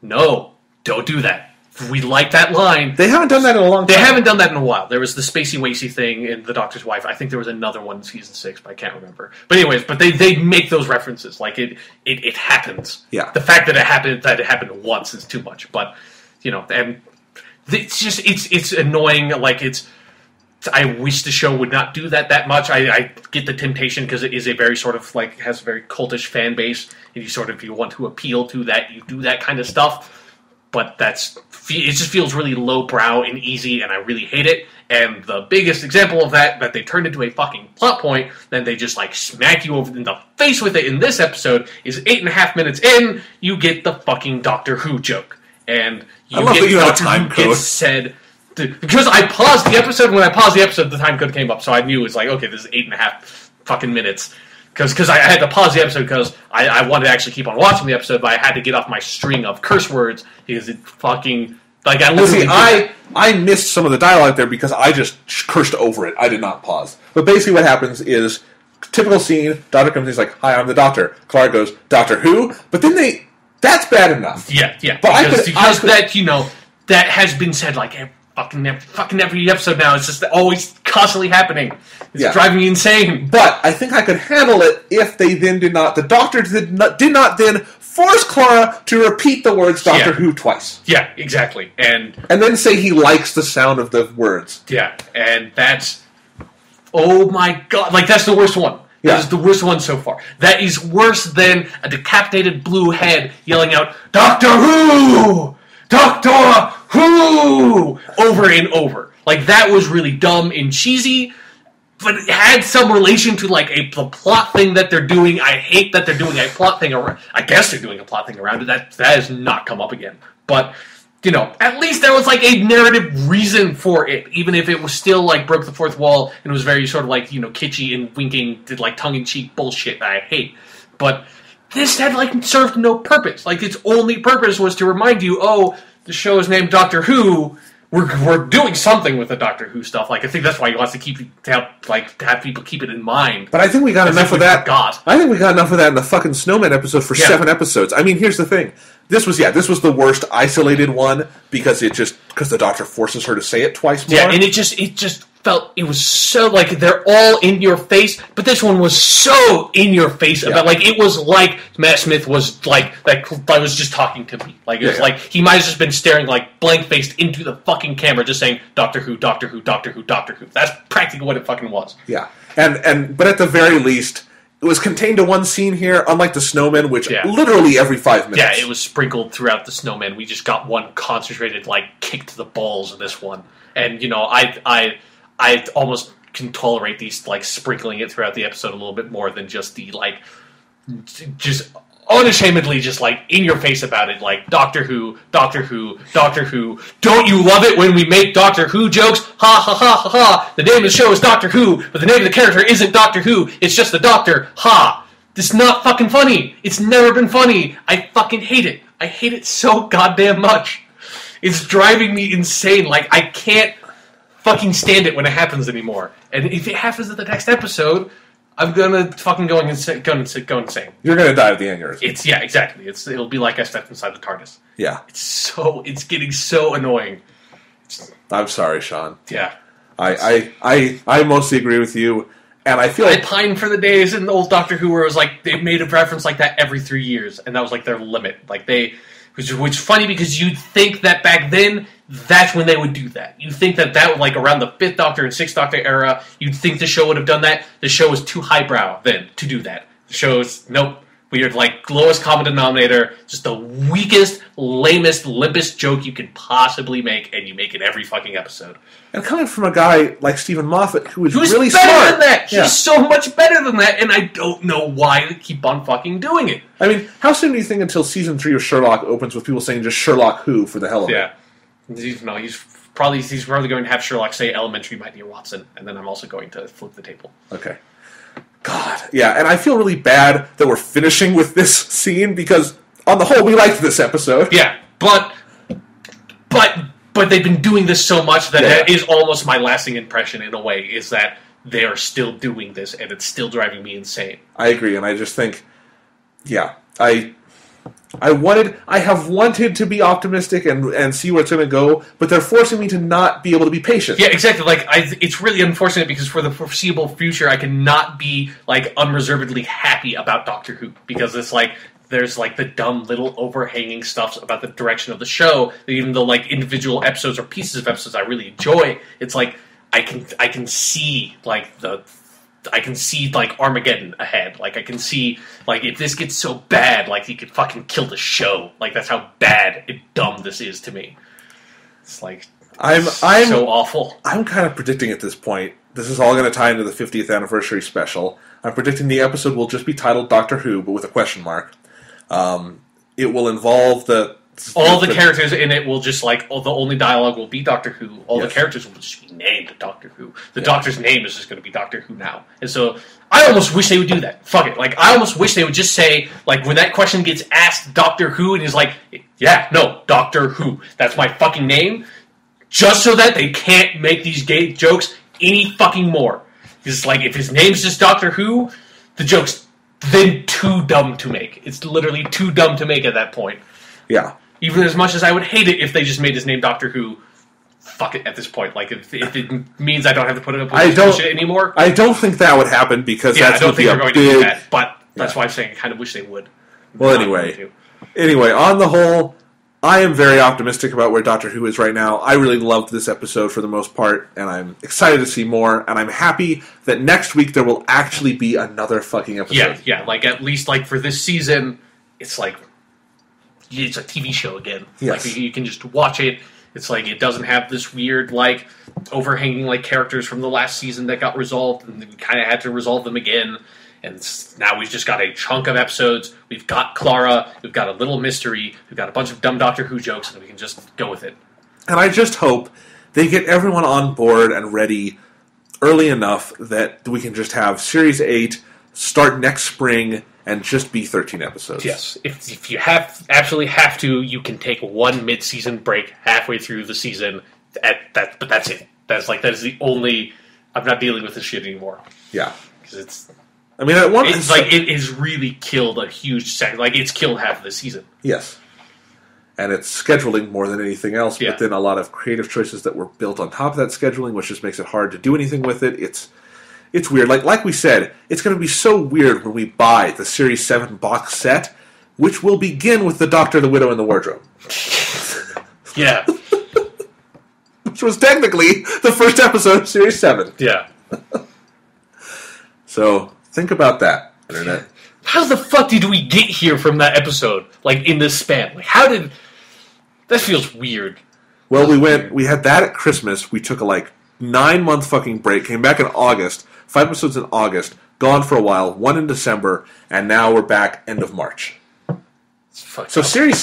no, don't do that. We like that line. They haven't done that in a long time. They haven't done that in a while. There was the Spacey Wacy thing in The Doctor's Wife. I think there was another one in season 6, but I can't remember. But anyways, they make those references. Like, it happens. Yeah. The fact that it happened once is too much. But, and it's just, it's annoying. Like, I wish the show would not do that much. I get the temptation because it is a very sort of, like, has a very cultish fan base. And if you want to appeal to that, you do that kind of stuff. But it just feels really lowbrow and easy, and I really hate it. And the biggest example of that they turned into a fucking plot point, then they just, like, smack you over in the face with it in this episode, is 8.5 minutes in, you get the fucking Doctor Who joke. And I love that you have a time code. Gets said... Because I paused the episode, when I paused the episode, the time code came up, so I knew it was like, okay, this is 8.5 fucking minutes. Because I had to pause the episode because I wanted to actually keep on watching the episode, but I had to get off my string of curse words because it fucking... Like, I literally... I missed some of the dialogue there because I just cursed over it. I did not pause. But basically what happens is, typical scene, Doctor comes in, he's like, "Hi, I'm the Doctor." Clara goes, "Doctor who?" But then that's bad enough. Yeah. But because that has been said, like, fucking every episode now. It's just always constantly happening. It's driving me insane. But I think I could handle it if they then did not... The Doctor did not then force Clara to repeat the words Doctor Who twice. Yeah, exactly. And then say he likes the sound of the words. Yeah, and that's... Oh my god. Like, that's the worst one. That is the worst one so far. That is worse than a decapitated blue head yelling out, "Doctor Who! Doctor Who!" over and over. Like, that was really dumb and cheesy, but it had some relation to, like, the plot thing that they're doing. I hate that they're doing a plot thing around... I guess they're doing a plot thing around it. That has not come up again. But, at least there was, like, a narrative reason for it, even if it was still, like, broke the fourth wall and was very sort of, like, kitschy and winking, did, like, tongue-in-cheek bullshit that I hate. But this had, like, served no purpose. Like, its only purpose was to remind you, oh, the show is named Doctor Who. We're doing something with the Doctor Who stuff. Like, I think that's why he wants to have people keep it in mind. But I think we got enough of that. Forgot. I think we got enough of that in the fucking Snowman episode for 7 episodes. I mean, here's the thing. This was the worst isolated one because the Doctor forces her to say it twice more. Yeah, and it just felt, it was so, like, they're all in your face, but this one was so in your face about, like, it was like Matt Smith was, like, that was just talking to me. Like, it was like, he might have just been staring, like, blank-faced into the fucking camera, just saying, "Doctor Who, Doctor Who, Doctor Who, Doctor Who." That's practically what it fucking was. Yeah. But at the very least, it was contained to one scene here, unlike the Snowman, which literally every 5 minutes. Yeah, it was sprinkled throughout the Snowman. We just got one concentrated, like, kick to the balls of this one. And, I almost can tolerate these, like, sprinkling it throughout the episode a little bit more than just the, like, just unashamedly just, like, in your face about it. Like, Doctor Who, Doctor Who, Doctor Who. Don't you love it when we make Doctor Who jokes? Ha ha ha ha ha. The name of the show is Doctor Who, but the name of the character isn't Doctor Who. It's just the Doctor. Ha. This is not fucking funny. It's never been funny. I fucking hate it. I hate it so goddamn much. It's driving me insane. Like, I can't fucking stand it when it happens anymore. And if it happens in the next episode, I'm gonna fucking go insane. You're gonna die of the aneurysm. Yeah, exactly. It'll be like I stepped inside the TARDIS. Yeah. It's getting so annoying. I'm sorry, Sean. Yeah. I mostly agree with you, and I feel I pine for the days in the old Doctor Who where it was like they made a reference like that every 3 years, and that was like their limit. Like which is funny because you'd think that back then that's when they would do that. You'd think that would, like, around the 5th Doctor and 6th Doctor era, you'd think the show would have done that. The show was too highbrow then to do that. The show is, nope, weird, like, lowest common denominator, just the weakest, lamest, limpest joke you could possibly make, and you make it every fucking episode. And coming from a guy like Stephen Moffat, who's really better smart. Than that. Yeah. He's so much better than that, and I don't know why they keep on fucking doing it. I mean, how soon do you think until season 3 of Sherlock opens with people saying just Sherlock Who for the hell of it? Yeah. No, he's probably going to have Sherlock say elementary, my dear Watson, and then I'm also going to flip the table. Okay. God. Yeah, and I feel really bad that we're finishing with this scene because, on the whole, we liked this episode. Yeah, but they've been doing this so much that that is almost my lasting impression in a way, is that they are still doing this, and it's still driving me insane. I agree, and I just think, yeah, I have wanted to be optimistic and see where it's going to go, but they're forcing me to not be able to be patient. Yeah, exactly. Like, it's really unfortunate because for the foreseeable future, I cannot be, like, unreservedly happy about Doctor Who, because it's like, there's, like, the dumb little overhanging stuff about the direction of the show, that even though, like, individual episodes or pieces of episodes I really enjoy, it's like, I can see, like, Armageddon ahead. Like, I can see, like, if this gets so bad, like, he could fucking kill the show. Like, that's how bad and dumb this is to me. It's like, I'm so awful. I'm kind of predicting at this point, this is all going to tie into the 50th anniversary special. I'm predicting the episode will just be titled Doctor Who, but with a question mark. It will involve all the characters in it will just, like, the only dialogue will be Doctor Who. All the characters will just be named Doctor Who. The Doctor's name is just going to be Doctor Who now. And so, I almost wish they would do that. Fuck it. Like, I almost wish they would just say, like, when that question gets asked, Doctor Who, and he's like, yeah, no, Doctor Who. That's my fucking name. Just so that they can't make these gay jokes any fucking more. Because, like, if his name's just Doctor Who, the joke's then too dumb to make. It's literally too dumb to make at that point. Yeah. Even as much as I would hate it if they just made his name Doctor Who, fuck it at this point. Like, if it means I don't have to put it up with this bullshit anymore. I don't think that would happen because I don't think they're going to do that. But that's why I'm saying I kind of wish they would. Well, anyway, on the whole, I am very optimistic about where Doctor Who is right now. I really loved this episode for the most part, and I'm excited to see more, and I'm happy that next week there will actually be another fucking episode. Yeah, like, at least, like, for this season, it's like, it's a TV show again. Yes. Like, you can just watch it. It's like, it doesn't have this weird, like, overhanging, like, characters from the last season that got resolved, and we kind of had to resolve them again. And now we've just got a chunk of episodes. We've got Clara. We've got a little mystery. We've got a bunch of dumb Doctor Who jokes, and we can just go with it. And I just hope they get everyone on board and ready early enough that we can just have Series 8 start next spring and just be 13 episodes. Yes. If you absolutely have to, you can take one mid-season break halfway through the season. But that's it. That is the only... I'm not dealing with this shit anymore. Yeah. Because it's... I mean, it has really killed a huge second. Like, it's killed half of the season. Yes. And it's scheduling more than anything else, but then a lot of creative choices that were built on top of that scheduling, which just makes it hard to do anything with it. It's weird. Like we said, it's going to be so weird when we buy the Series 7 box set, which will begin with The Doctor, the Widow, and the Wardrobe. Yeah. Which was technically the first episode of Series 7. Yeah. So... think about that, Internet. How the fuck did we get here from that episode? Like, in this span? Like, how did... That feels weird. Well, we had that at Christmas. We took a, 9-month fucking break, came back in August, 5 episodes in August, gone for a while, 1 in December, and now we're back end of March. fucked So up. Series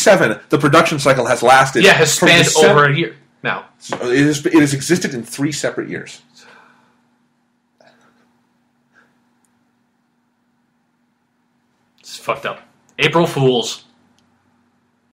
7, the production cycle has lasted. Has spanned over a year now. It has existed in 3 separate years. It's fucked up. April Fools.